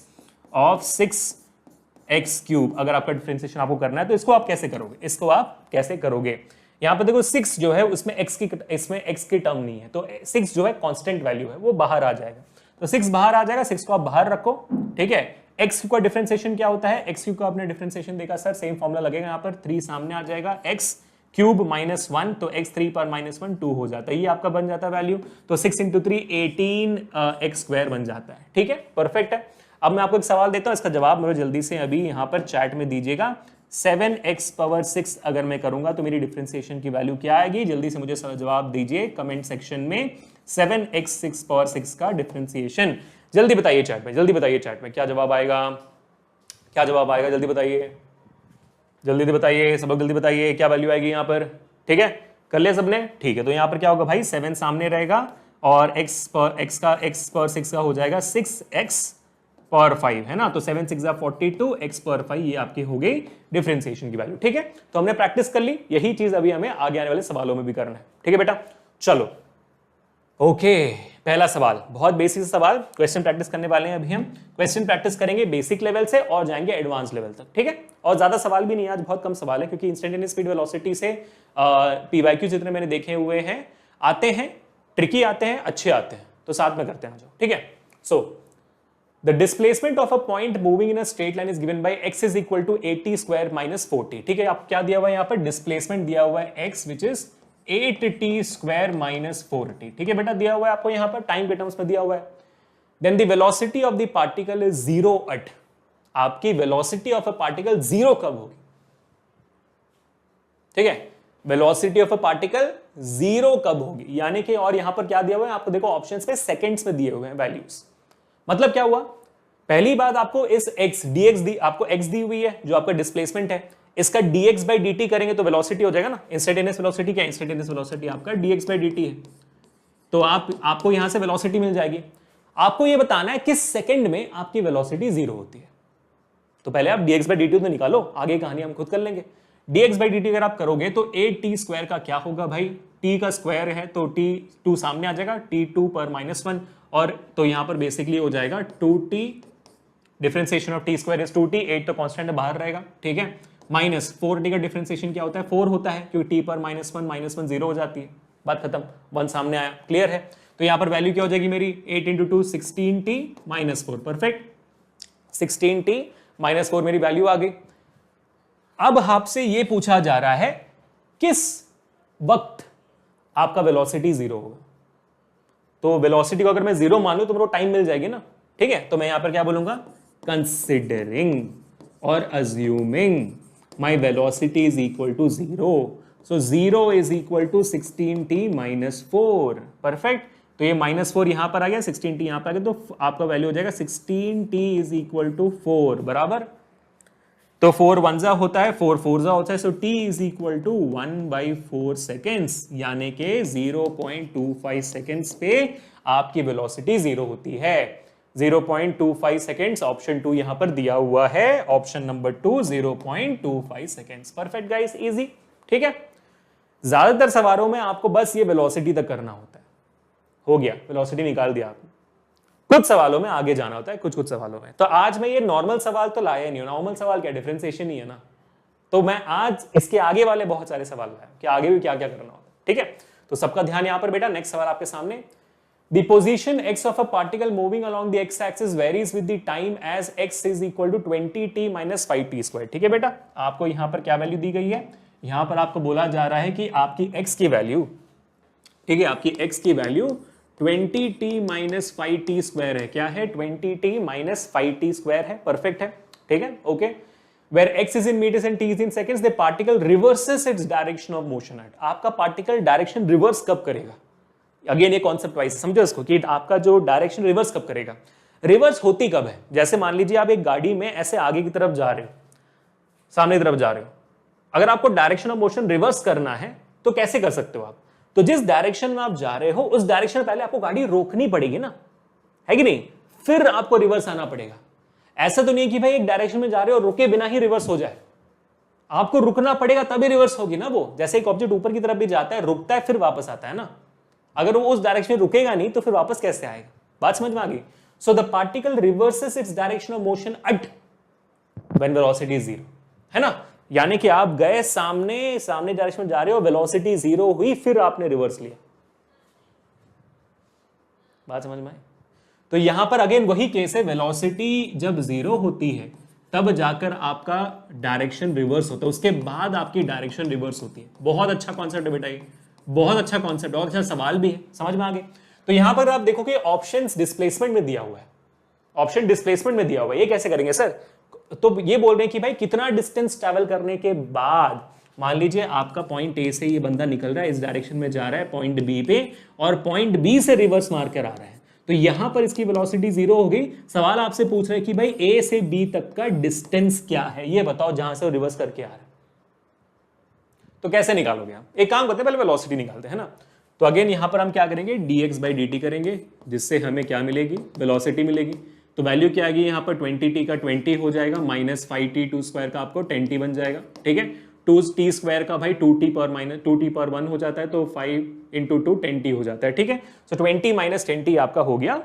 of 6x³ अगर आपका डिफरेंशिएशन आपको करना है, तो इसको आप कैसे करोगे, इसको आप कैसे करोगे, यहां पर देखो 6 जो है उसमें x की टर्म नहीं है, तो 6 जो है कांस्टेंट वैल्यू है, वो बाहर आ जाएगा, तो 6 बाहर आ जाएगा, 6 को आप बाहर रखो। ठीक है, x³ का डिफरेंशिएशन क्या होता है, x³ का आपने डिफरेंशिएशन देखा सर, सेम फॉर्मूला लगेगा, यहाँ पर 3 सामने आ जाएगा, x³ -1, तो x3 पर -1 2 हो जाता है, ये आपका बन जाता है वैल्यू, तो 6 × 3 18x² बन जाता है। ठीक है, परफेक्ट है। अब मैं आपको एक सवाल देता हूं, इसका जवाब मुझे जल्दी से अभी यहाँ पर चैट में दीजिएगा। 7x पावर 6 अगर मैं करूंगा तो मेरी डिफरेंशिएशन की वैल्यू क्या आएगी, जल्दी से मुझे जवाब दीजिए कमेंट सेक्शन में। 7x पावर 6 का डिफरेंशिएशन जल्दी बताइए चैट में, जल्दी बताइए चैट में, क्या जवाब आएगा, क्या जवाब आएगा, जल्दी बताइए, जल्दी बताइए, सब लोग जल्दी बताइए क्या वैल्यू आएगी यहाँ पर। ठीक है, कर लिया सबने, ठीक है, तो यहाँ पर क्या होगा भाई, 7 सामने रहेगा, और x पर 6 का हो जाएगा 6x पर 5 है ना, तो 7 6 42 x पर 5 ये आपकी हो गई डिफरेंशिएशन की वैल्यू। ठीक है, तो हमने प्रैक्टिस कर ली, यही चीज अभी हमें आगे आने वाले सवालों में भी करना है। ठीक है बेटा, चलो ओके पहला सवाल बहुत बेसिक सवाल, क्वेश्चन प्रैक्टिस करने वाले हैं अभी हम। क्वेश्चन प्रैक्टिस करेंगे बेसिक लेवल से और जाएंगे एडवांस लेवल तक। ठीक है, और ज्यादा सवाल भी नहीं, आज बहुत कम सवाल है, क्योंकि इंस्टेंटेनियस स्पीड वेलोसिटी से पीवाईक्यू जितने मैंने देखे हुए हैं आते हैं, ट्रिकी आते हैं, अच्छे आते हैं, तो साथ में करते हैं। ठीक है, so the displacement of a point moving in a straight line is given by x is equal to 80 square minus 40। ठीक है, आप क्या दिया हुआ है यहाँ पर, डिस्प्लेसमेंट दिया हुआ है x which is 8t square minus 4t। ठीक है बेटा, दिया हुआ है आपको यहाँ पर टाइम के टर्म्स में दिया हुआ है। Then the velocity of the particle is 0 at, आपकी वेलोसिटी ऑफ अ पार्टिकल 0 कब होगी? ठीक है, वेलोसिटी ऑफ अ पार्टिकल 0 कब होगी, यानी कि, और यहां पर क्या दिया हुआ है आपको, देखो ऑप्शंस में सेकंड्स में दिए हुए हैं वैल्यूज। मतलब क्या हुआ, पहली बात आपको इस x dx दी, आपको x दी हुई है जो आपका डिस्प्लेसमेंट है, इसका dx by dt करेंगे तो वेलोसिटी हो जाएगा ना, इंस्टेंटेनियस वेलोसिटी क्या है, इंस्टेंटेनियस वेलोसिटी आपका dx by dt है, तो आपको यहां से वेलोसिटी मिल जाएगी। आपको यह बताना है किस सेकंड में आपकी वेलोसिटी 0 होती है, तो पहले आप dx by dt तो निकालो, आगे कहानी हम खुद कर लेंगे। dx by dt अगर आप करोगे तो 8t स्क्वायर का क्या होगा भाई, t का स्क्वायर है तो t2 सामने आ जाएगा, t2 पर -1, और तो यहां पर बेसिकली हो जाएगा 2t, differentiation of t square is 2t, 8 तो कांस्टेंट बाहर रहेगा। ठीक है, माइनस 4t का डिफरेंशिएशन क्या होता है, 4 होता है, क्योंकि t पर -1 0 हो जाती है, बात खत्म, 1 सामने आया, क्लियर है। तो यहां पर वैल्यू क्या हो जाएगी मेरी, 8 × 2 16t -4, परफेक्ट, 16t -4 मेरी वैल्यू आ गई। अब आपसे यह पूछा जा रहा है किस वक्त आपका वेलोसिटी 0 होगा, तो वेलोसिटी को अगर मैं 0 मान लूं तो मेरे को टाइम मिल जाएगी ना। ठीक है, तो मैं यहां पर क्या बोलूंगा, कंसिडरिंग और assuming my velocity is equal to 0, so 0 is equal to 16t -4, perfect. तो ये -4 यहां पर आ गया, 16t यहां पर आ गया, तो आपका वैल्यू हो जाएगा 16t इज इक्वल टू 4, बराबर। तो 4 1 जा होता है, 4 4 जा होता है, so t is equal to 1/4 seconds, यानी कि 0.25 सेकेंड्स पे आपकी वेलोसिटी 0 होती है। 0.25 सेकेंड्स, ऑप्शन 2 यहां पर दिया हुआ है, option number 2 0.25 seconds, perfect guys, easy. ठीक है, ज्यादातर सवालों में आपको बस ये वेलोसिटी तक करना होता है, हो गया, वेलोसिटी निकाल दिया आपने। कुछ सवालों में आगे जाना होता है, कुछ सवालों में। तो आज मैं ये नॉर्मल सवाल तो लाया नहीं हूं, नॉर्मल सवाल क्या, डिफरेंशिएशन ही है ना, तो मैं आज इसके आगे वाले बहुत सारे सवाल लाया कि आगे भी क्या क्या करना होता है। ठीक है, तो सबका ध्यान यहां पर बेटा, नेक्स्ट सवाल आपके सामने, the position x of a particle moving along the x axis varies with the time as x is equal to 20t minus 5t square। ठीक है बेटा, आपको यहां पर क्या वैल्यू दी गई है, यहां पर आपको बोला जा रहा है कि आपकी x की वैल्यू, ठीक है, आपकी x की value 20t minus 5t square है, क्या है, 20t minus 5t स्क्वायर है, परफेक्ट है। ठीक है, okay, where x is in meters and t is in seconds, the particle reverses its direction of motion at, आपका पार्टिकल डायरेक्शन रिवर्स कब करेगा, अगेन ये कॉन्सेप्ट वाइज समझो इसको, कि आपका जो डायरेक्शन रिवर्स कब करेगा, रिवर्स होती कब है, जैसे मान लीजिए आप एक गाड़ी में ऐसे आगे की तरफ जा रहे हो, सामने की तरफ जा रहे हो, अगर आपको डायरेक्शन ऑफ मोशन रिवर्स करना है तो कैसे कर सकते हो आप, तो जिस डायरेक्शन में आप जा रहे हो उस डायरेक्शन में पहले आपको गाड़ी रोकनी पड़ेगी ना, है कि नहीं, फिर आपको रिवर्स आना पड़ेगा। ऐसा तो नहीं कि भाई एक डायरेक्शन में जा रहे हो और रुके बिना ही रिवर्स हो जाए, आपको रुकना पड़ेगा तभी रिवर्स होगी ना वो, जैसे एक ऑब्जेक्ट ऊपर की तरफ भी जाता है, रुकता है फिर वापस आता है ना, अगर वो उस डायरेक्शन में रुकेगा नहीं तो फिर वापस कैसे आएगा, बात समझ में आ गई। So the particle reverses its direction of motion at when velocity is 0, है ना, यानी कि आप गए सामने डायरेक्शन में जा रहे हो, वेलोसिटी 0 हुई, फिर आपने रिवर्स लिया, बात समझ में आई। तो यहां पर अगेन वही केस है, वेलोसिटी जब 0 होती है तब जाकर आपका डायरेक्शन रिवर्स होता है, उसके बाद आपकी डायरेक्शन रिवर्स होती है। बहुत अच्छा कॉन्सेप्ट है बेटा ये, बहुत अच्छा कॉन्सेप्ट, बहुत अच्छा सवाल भी है, समझ में आ गए। तो यहां पर आप देखो कि ऑप्शंस डिस्प्लेसमेंट में दिया हुआ है, ऑप्शन डिस्प्लेसमेंट में दिया हुआ है, ये कैसे करेंगे सर, तो ये बोल रहे हैं कि भाई कितना डिस्टेंस ट्रैवल करने के बाद, मान लीजिए आपका पॉइंट ए से ये बंदा निकल रहा है, इस डायरेक्शन में जा रहा है पॉइंट बी पे, और पॉइंट बी से रिवर्स मार कर आ रहा है, तो यहां पर इसकी वेलोसिटी 0 हो गई। सवाल आपसे पूछ रहे हैं कि भाई ए से बी तक का डिस्टेंस क्या है, ये बताओ, जहां से वो रिवर्स करके आ रहा है, तो कैसे निकालोगे आप, एक काम करते हैं पहले वेलोसिटी निकालते हैं ना। तो अगेन यहां पर हम क्या करेंगे, dx बाई dt करेंगे, जिससे हमें क्या मिलेगी, वेलोसिटी मिलेगी। तो वैल्यू क्या आएगी यहाँ पर 20t का 20 हो जाएगा, माइनस 5t2 स्क्वायर का आपको 10t बन जाएगा, ठीक है। 2t स्क्वायर का भाई 2t पर 1 हो जाता है, तो 5 इंटू 2 10t हो जाता है, ठीक है। सो 20 माइनस 10t आपका हो गया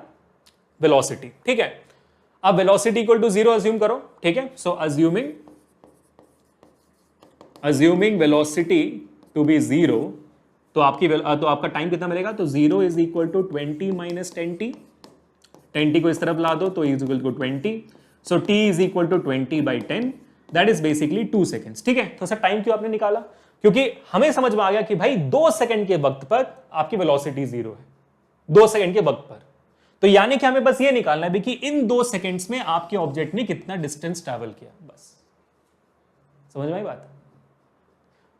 वेलोसिटी, ठीक है। अब वेलोसिटी इक्वल टू 0 अज्यूम करो, ठीक है। सो अज्यूमिंग वेलोसिटी टू बी 0, तो आपका टाइम कितना मिलेगा, तो 0 is equal to 20 minus 10t को इस तरफ ला दो तो is equal to 20, so t is equal to 20 by 10, that is basically 2 seconds, ठीक है। तो सर टाइम क्यों आपने निकाला, क्योंकि हमें समझ में आ गया कि भाई 2 सेकंड के वक्त पर आपकी वेलोसिटी 0 है, 2 सेकंड के वक्त पर। तो यानी कि हमें बस ये निकालना है कि इन 2 सेकंड्स में आपके ऑब्जेक्ट ने कितना डिस्टेंस ट्रैवल किया, बस। समझ में आई बात।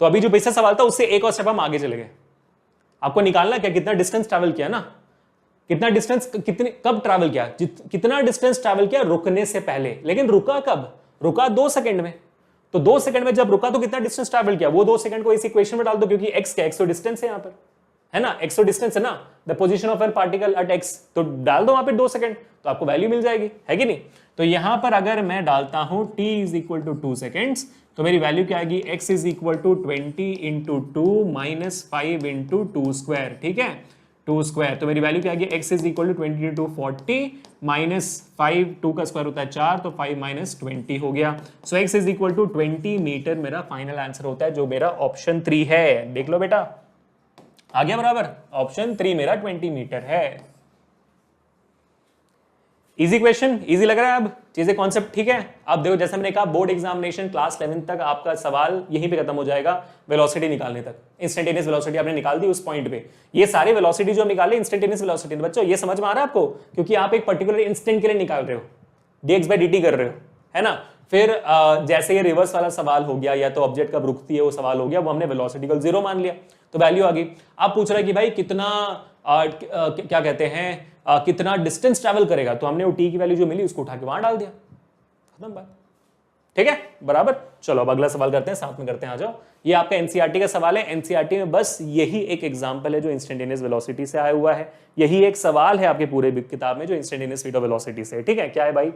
तो अभी जो बेसिक सवाल था उससे एक और स्टेप हम आगे चले गए। आपको निकालना क्या, कितना डिस्टेंस ट्रैवल किया ना, कितना डिस्टेंस कब ट्रैवल किया, कितना डिस्टेंस ट्रैवल किया रुकने से पहले, लेकिन रुका कब, रुका 2 सेकंड में। तो 2 सेकंड में जब रुका तो कितना डिस्टेंस ट्रैवल किया, वो 2 सेकंड को इस इक्वेशन में डाल दो, क्योंकि x क्या, x तो डिस्टेंस है यहां पर, है ना, x तो डिस्टेंस है ना, the position of an particle at x, तो डाल दो वहां पे 2 सेकंड, तो आपको वैल्यू मिल जाएगी, है कि नहीं। तो यहां पर अगर मैं डालता हूं t is equal to 2 seconds, तो मेरी वैल्यू क्या आएगी, x is equal to 20 into 2 minus 5 into 2 square, ठीक है, 2 स्क्वायर। तो मेरी वैल्यू क्या आएगी, x is equal to 20 into 40 minus 5, 2 का स्क्वायर होता है 4, तो 5 माइनस 20 हो गया। सो x is equal to 20 metre मेरा फाइनल आंसर होता है, जो मेरा ऑप्शन 3 है। देख लो बेटा, आ गया बराबर, ऑप्शन 3 मेरा 20 मीटर है। इजी क्वेश्चन, इजी लग रहा है, अब चीजें कॉन्सेप्ट ठीक है। अब देखो, जैसे मैंने कहा बोर्ड एग्जामिनेशन क्लास 11 तक आपका सवाल यहीं पे खत्म हो जाएगा, वेलोसिटी निकालने तक। इंस्टेंटेनियस वेलोसिटी आपने निकाल दी उस पॉइंट पे, ये सारे वेलोसिटी जो हम निकाले इंस्टेंटेनियस वेलोसिटी। बच्चों ये समझ में आ रहा है आपको, क्योंकि आप एक पर्टिकुलर इंस्टेंट के लिए निकाल रहे हो, dx बाई dt कर रहे हो, है ना। फिर जैसे ये रिवर्स वाला सवाल हो गया, या तो ऑब्जेक्ट कब रुकती है वो सवाल हो गया, वो हमने वेलोसिटी को 0 मान लिया, तो वैल्यू आ गई। आप पूछ रहे हैं कि भाई कितना क्या कहते हैं कितना डिस्टेंस ट्रैवल करेगा, तो हमने वो टी की वैल्यू जो मिली उसको उठा के वहां डाल दिया, खत्म बात, ठीक है बराबर। चलो अब अगला सवाल करते हैं, साथ में करते हैं, आ जाओ। ये आपका एनसीईआरटी का सवाल है। एनसीईआरटी में बस यही एक एग्जांपल है जो इंस्टेंटेनियस वेलोसिटी से आया हुआ है, यही एक सवाल है आपके पूरे किताब में जो इंस्टेंटेनियस स्पीड ऑफ वेलोसिटी से, ठीक है। क्या है भाई,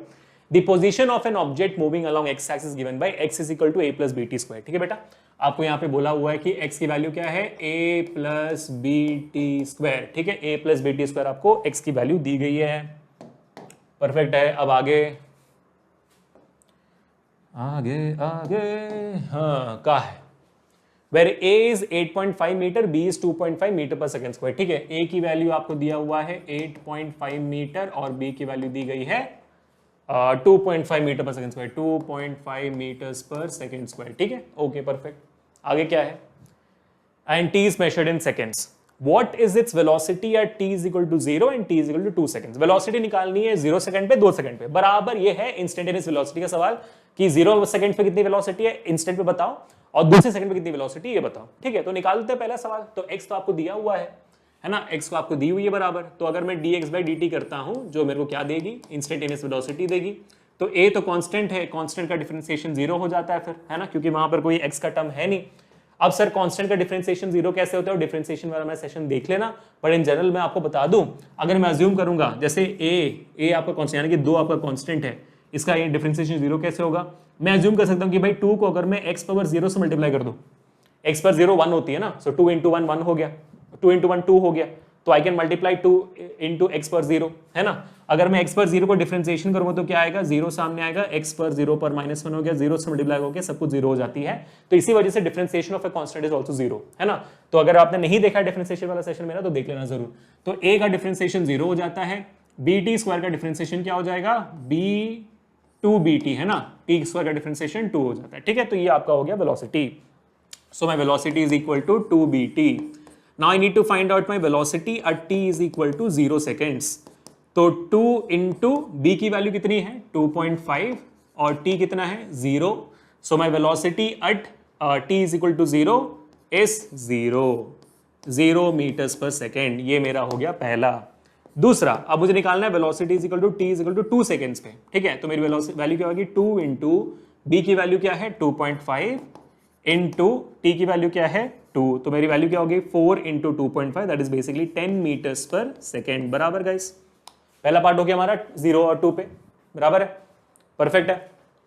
the position of an object moving along x axis given by x is equal to a plus bt square, ठीक है बेटा। आपको यहाँ पे बोला हुआ है कि x की वैल्यू क्या है, a प्लस bt स्क्वायर, ठीक है, a प्लस bt स्क्वायर आपको x की वैल्यू दी गई है, परफेक्ट है। अब आगे आगे आगे हाँ का है, where a is 8.5 metre, b is 2.5 metre per second square, ठीक है। a की वैल्यू आपको दिया हुआ है 8.5 मीटर और b की वैल्यू दी गई है 2.5 metre per second square, 2.5 metres per second square, ठीक है, ओके परफेक्ट। आगे क्या है, and t is measured in seconds, what is its velocity at t is equal to 0 and t is equal to 2 seconds. Velocity निकालनी है 0 second पे 2 second पे, बराबर ये है इंस्टेंटेनियस वेलोसिटी का सवाल कि 0 सेकंड पे कितनी वेलोसिटी है इंस्टेंट पे बताओ, और दूसरे सेकंड पे कितनी वेलोसिटी ये बताओ, ठीक है। तो निकालते हैं पहला सवाल। तो x तो आपको दिया हुआ है ना, x को आपको दी हुई है बराबर, तो अगर मैं dx बाई dt करता हूं जो मेरे को क्या देगी, इंस्टेंटेनियस वेलोसिटी देगी। तो a तो कांस्टेंट है, कांस्टेंट का डिफरेंशिएशन 0 हो जाता है फिर, है ना, क्योंकि वहां पर कोई x का टर्म है नहीं। अब सर कांस्टेंट का डिफरेंशिएशन 0 कैसे होता है, डिफरेंशिएशन वाला मैं सेशन देख लेना, पर इन जनरल मैं आपको बता दूं, अगर मैं अज्यूम करूंगा जैसे a आपका कांस्टेंट यानी कि 2 आपका कांस्टेंट है, इसका ये डिफरेंशिएशन 0 कैसे होगा, मैं अज्यूम कर सकता हूं कि भाई 2 को अगर मैं x पावर 0 से मल्टीप्लाई कर दूं, x पर 0 1 होती है ना, सो 2 इंटू 1 1 हो गया, 2 इंटू 1 2 हो गया, तो I can multiply 2 into x पर 0, है ना। अगर मैं x पर 0 को डिफरेंशिएशन करूंगा तो क्या आएगा, 0 सामने आएगा, x पर 0 पर -1 हो गया, 0 से मल्टीप्लाई हो गया, सब कुछ 0 हो जाती है। तो इसी वजह से differentiation of a constant is also 0, है ना। तो अगर आपने नहीं देखा डिफरेंशिएशन वाला सेशन मेरा तो देख लेना जरूर। तो a का डिफरेंशिएशन 0 हो जाता है, bt स्क्वायर का डिफरेंशिएशन क्या हो जाएगा, b टू bt, है ना, t स्क्वायर का डिफरेंशिएशन 2 हो जाता है, ठीक है। तो ये आपका हो गया velocity. So my velocity is equal to 2bt। Now I need to find out my velocity at t is equal to 0 seconds. तो 2 into b की वैल्यू कितनी है 2.5 और t कितना है 0. So my velocity at t is equal to 0 is 0 meters per second. ये मेरा हो गया पहला। दूसरा, अब मुझे निकालना है velocity is equal to t is equal to 2 seconds पे, ठीक है। तो मेरी वैल्यू क्या होगी 2 इंटू b की वैल्यू क्या है 2.5 इंटू t की वैल्यू क्या है 2, तो मेरी वैल्यू क्या होगी 4 into 2.5 that is basically 10 metres per second बराबर गाइस। पहला पार्ट हो गया हमारा 0 और 2 पे बराबर है, परफेक्ट है,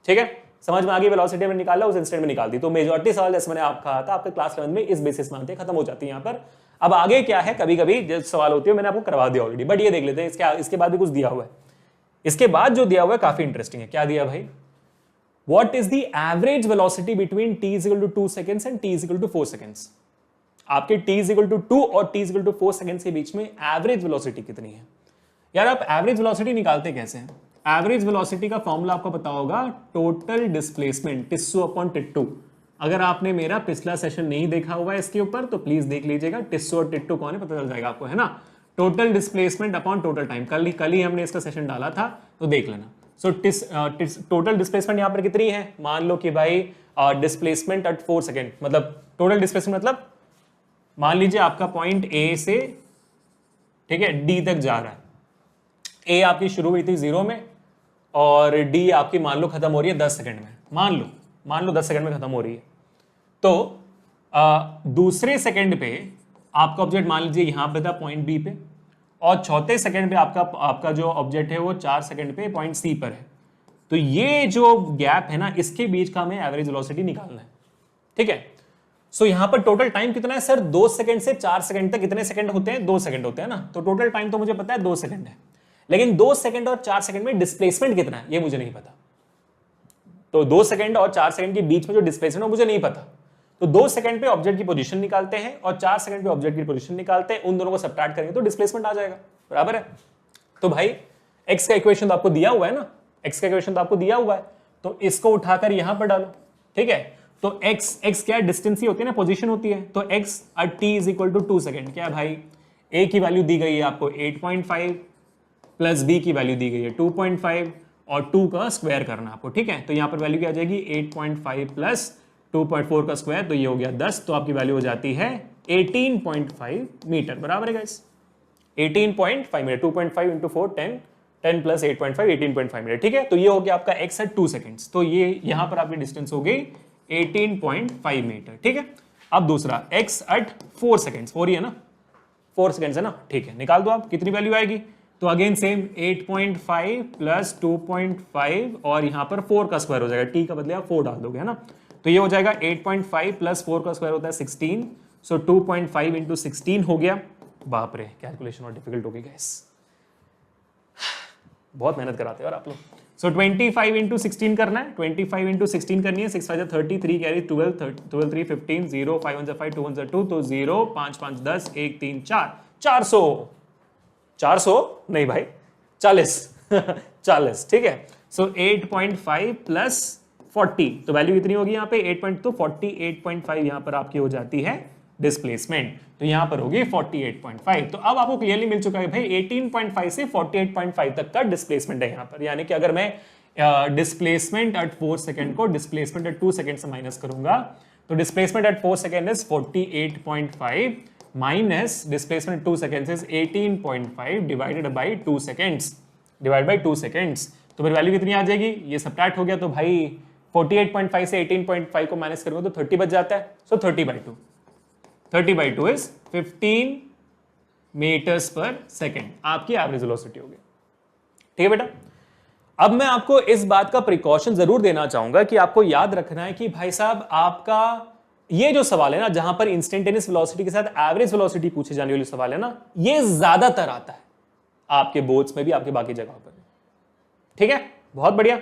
ठीक है, समझ में आ गई। वेलोसिटी में निकाला उस इंस्टेंट में निकाल दी। तो मेजॉरिटी सवाल जैसे मैंने आप कहा था आपके क्लास 11 में इस बेसिस में आते खत्म हो जाती है यहाँ पर। अब आगे क्या है, कभी कभी जो सवाल होती है मैंने आपको करवा दिया ऑलरेडी, बट ये देख लेते हैं इसके बाद भी कुछ दिया हुआ है। इसके बाद जो दिया हुआ है काफी इंटरेस्टिंग है। क्या दिया भाई, what is the average velocity between t is equal to 2 seconds and t is equal to 4 seconds. आपके t इज इक्वल टू 2 और t is equal to 4 seconds के बीच में एवरेज वेलोसिटी कितनी है। यार आप एवरेज वेलोसिटी निकालते कैसे हैं। एवरेज वेलोसिटी का फॉर्मूला आपको पता होगा, total displacement tissue upon Tittu. अगर आपने मेरा पिछला सेशन नहीं देखा हुआ है इसके ऊपर तो प्लीज देख लीजिएगा, टिस्सू और टिट्टू कौन है पता चल जाएगा आपको, है ना। Total displacement upon total time, कल ही हमने इसका सेशन डाला था तो देख लेना। सो टोटल डिस्प्लेसमेंट यहां पर कितनी है, मान लो कि भाई डिस्प्लेसमेंट एट 4 सेकेंड, मतलब टोटल डिस्प्लेसमेंट मतलब मान लीजिए आपका पॉइंट ए से, ठीक है, डी तक जा रहा है। ए आपकी शुरू हुई थी 0 में और डी आपकी मान लो खत्म हो रही है 10 सेकंड में, मान लो 10 सेकंड में खत्म हो रही है। तो दूसरे सेकंड पे आपका ऑब्जेक्ट मान लीजिए यहां पे था पॉइंट बी पे, और चौथे सेकंड पे आपका जो ऑब्जेक्ट है वो 4 सेकंड पे पॉइंट सी पर है। तो ये जो गैप है ना, इसके बीच का हमें एवरेज वेलोसिटी निकालना है, ठीक है। सो यहां पर टोटल टाइम कितना है सर, 2 सेकंड से 4 सेकंड तक कितने सेकंड होते हैं, 2 सेकंड होते हैं ना। तो टोटल टाइम तो मुझे पता है 2 सेकंड है, लेकिन 2 सेकंड और 4 सेकंड में डिस्प्लेसमेंट कितना है ये मुझे नहीं पता। तो 2 सेकंड और 4 सेकंड के बीच में जो डिस्प्लेसमेंट है मुझे नहीं पता। तो 2 सेकंड पे ऑब्जेक्ट की पोजीशन निकालते हैं और 4 सेकंड पे ऑब्जेक्ट की पोजीशन निकालते हैं, उन दोनों को सब्ट्रैक्ट करेंगे तो डिस्प्लेसमेंट आ जाएगा, बराबर है। तो भाई x का इक्वेशन तो आपको दिया हुआ है ना, x का इक्वेशन तो आपको दिया हुआ है, तो इसको उठाकर यहां पर डालो, ठीक है। तो x क्या डिस्टेंस ही होती है ना, पोजीशन होती है। तो x at t is equal to 2 second, क्या है भाई, a की वैल्यू दी गई है आपको 8.5 प्लस b की वैल्यू दी गई है 2.5 और 2 का स्क्वायर करना आपको, ठीक है। तो यहां पर वैल्यू क्या आ जाएगी 8.5 प्लस 2.4 का स्क्वायर, तो ये हो गया 10, तो आपकी वैल्यू हो जाती है 18.5 मीटर, बराबर है guys, 18.5 metre. 2.5 into 4 10 plus 8.5 18.5 metre, ठीक है। तो ये हो गया आपका x एट 2 सेकंड्स, तो ये यहां पर आपकी डिस्टेंस हो गई 18.5 मीटर, ठीक है। अब दूसरा x एट 4 सेकंड्स, 4 ही है ना, 4 सेकंड्स है ना, ठीक है। निकाल दो आप, कितनी वैल्यू आएगी, तो अगेन सेम 8.5 प्लस 2.5 और यहां पर 4 का स्क्वायर हो जाएगा, t का बदले आप 4 डाल दोगे, है ना। तो ये हो जाएगा 8.5 प्लस 4 का स्क्वायर होता है 16, सो 2.5 इंटू 16 हो गया। बाप रे, कैलकुलेशन और डिफिकल्ट हो गई गाइस, बहुत मेहनत कराते हो यार आप लोग। सो 25 इंटू 16 करना है, 25 इंटू 16 करनी है, 6 5 30, 3 कैरी 12, 12 3 15, 0 5 1 5 2 1 2, तो 0 5 5 10 1 3 4, 400 नहीं भाई 40 40, ठीक है। सो 8.5 प्लस 40, तो वैल्यू कितनी होगी यहाँ पे 8. तो 48.5 यहाँ पर आपकी हो जाती है डिस्प्लेसमेंट, तो यहाँ पर होगी 48.5। तो अब आपको क्लियरली मिल चुका है भाई 18.5 से 48.5 तक का डिस्प्लेसमेंट है यहाँ पर। यानी कि अगर मैं डिस्प्लेसमेंट एट 4 सेकंड को डिस्प्लेसमेंट एट 2 सेकंड से माइनस करूंगा, तो displacement eight 4 second is 48.5 minus displacement 2 seconds is 18.5 divided by 2 seconds, divide by 2 seconds. तो फिर वैल्यू कितनी आ जाएगी, ये सब्ट्रैक्ट हो गया, तो भाई 48.5 से 18.5 को माइनस करोगे तो 30 बच जाता है। सो 30/2, 30/2 इज 15 मीटर्स पर सेकेंड आपकी एवरेज वेलोसिटी होगी, ठीक है बेटा। अब मैं आपको इस बात का प्रिकॉशन जरूर देना चाहूंगा कि आपको याद रखना है कि भाई साहब आपका ये जो सवाल है ना, जहां पर इंस्टेंटेनियस वेलोसिटी के साथ एवरेज वेलोसिटी पूछे जाने वाली सवाल है ना, ये ज्यादातर आता है आपके बोर्ड्स में भी, आपके बाकी जगहों पर, ठीक है। बहुत बढ़िया,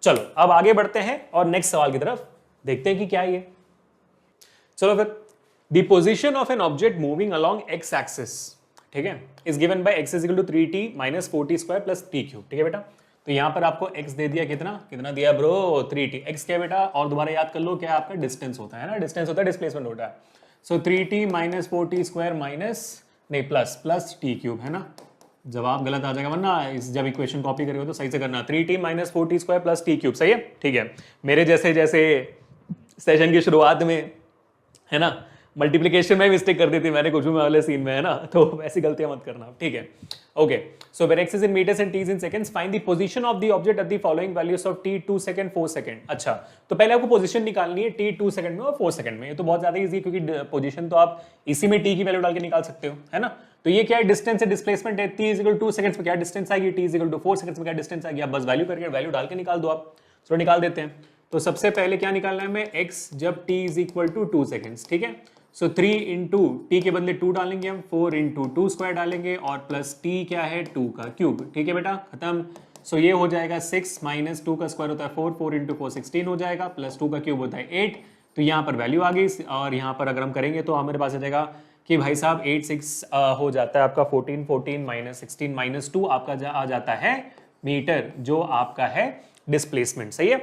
चलो अब आगे बढ़ते हैं और नेक्स्ट सवाल की तरफ देखते हैं कि क्या है ये। चलो फिर, the position of an object moving along x axis, ठीक है, is given by x is equal to 3t minus 4t square plus t cube, ठीक है बेटा। तो यहां पर आपको x दे दिया, कितना दिया ब्रो, 3t। x क्या बेटा, और दोबारा याद कर लो क्या आपका डिस्टेंस होता है ना, डिस्टेंस होता है, डिस्प्लेसमेंट होता है। सो 3t minus 4t square minus नहीं प्लस t क्यूब, है ना। जवाब गलत आ जाएगा, वरना जब इक्वेशन कॉपी करेगा तो सही से करना, 3t minus 4t square plus t cube, सही है, ठीक है। मेरे जैसे सेशन की शुरुआत में, है ना, मल्टीप्लीकेशन में मिस्टेक कर दी थी मैंने कुछ वाले सीन में, है ना, तो ऐसी गलतियां मत करना, ठीक है। Okay, so where x is in metres and t is in seconds, find the position of the object at the following values of t 2 second 4 second. अच्छा, तो पहले आपको पोजीशन निकालनी है t 2 सेकंड में और 4 सेकंड में। ये तो बहुत ज्यादा इजी है क्योंकि पोजीशन तो आप इसी में t की वैल्यू डाल के निकाल सकते हो, है ना। तो ये क्या है, डिस्टेंस है, डिस्प्लेसमेंट है। t 2 सेकंड्स में क्या डिस्टेंस आएगी, t 4 सेकंड्स में क्या डिस्टेंस आएगी, आप बस वैल्यू करके वैल्यू डाल के निकाल दो आप। चलो निकाल देते हैं। तो सबसे पहले क्या निकालना है हमें, x जब t 2 सेकंड्स, ठीक है। सो 3 इंटू टी के बदले 2 डालेंगे हम, 4 इंटू 2 स्क्वायर डालेंगे और प्लस t क्या है 2 का क्यूब, ठीक है बेटा, खत्म। सो ये हो जाएगा 6 माइनस 2 का स्क्वायर होता है 4, 4 इंटू 4 16 हो जाएगा, प्लस 2 का क्यूब होता है 8। तो यहाँ पर वैल्यू आ गई और यहाँ पर अगर हम करेंगे तो हमारे पास आ जाएगा कि भाई साहब 8 6 हो जाता है आपका 14, 14 माइनस 16 माइनस 2 आपका आ जाता है मीटर, जो आपका है डिस्प्लेसमेंट, सही है,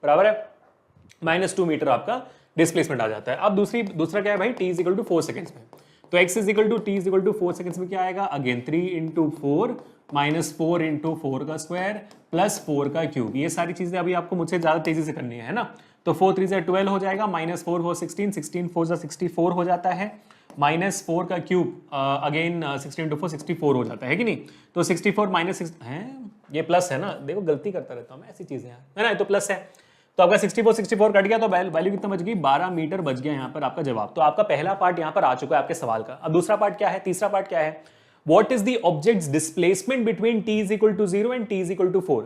बराबर है, -2 मीटर आपका डिस्प्लेसमेंट आ जाता है। अब दूसरा क्या है भाई, t is equal to 4 seconds में, तो x is equal to t is equal to 4 seconds में क्या आएगा, अगेन 3 इंटू 4 माइनस 4 इंटू 4 का स्क्वायर प्लस 4 का क्यूब। ये सारी चीजें अभी आपको मुझसे ज्यादा तेजी से करनी है ना। तो 4 3 से 12 हो जाएगा, माइनस 4 4 16, 16 4 से 64 हो जाता है, माइनस 4 का क्यूब अगेन 16 इंटू 4 64 हो जाता है कि नहीं। तो 64 माइनस है, ये प्लस है ना, देखो गलती करता रहता हूँ मैं ऐसी चीजें, है ना, ये तो प्लस है। तो आपका 64 कट गया तो वैल्यू कितना बच गई, 12 मीटर बच गया यहाँ पर आपका जवाब। तो आपका पहला पार्ट यहाँ पर आ चुका है आपके सवाल का। अब दूसरा पार्ट क्या है, तीसरा पार्ट क्या है, what is the object's displacement between t is equal to 0 and t is equal to 4।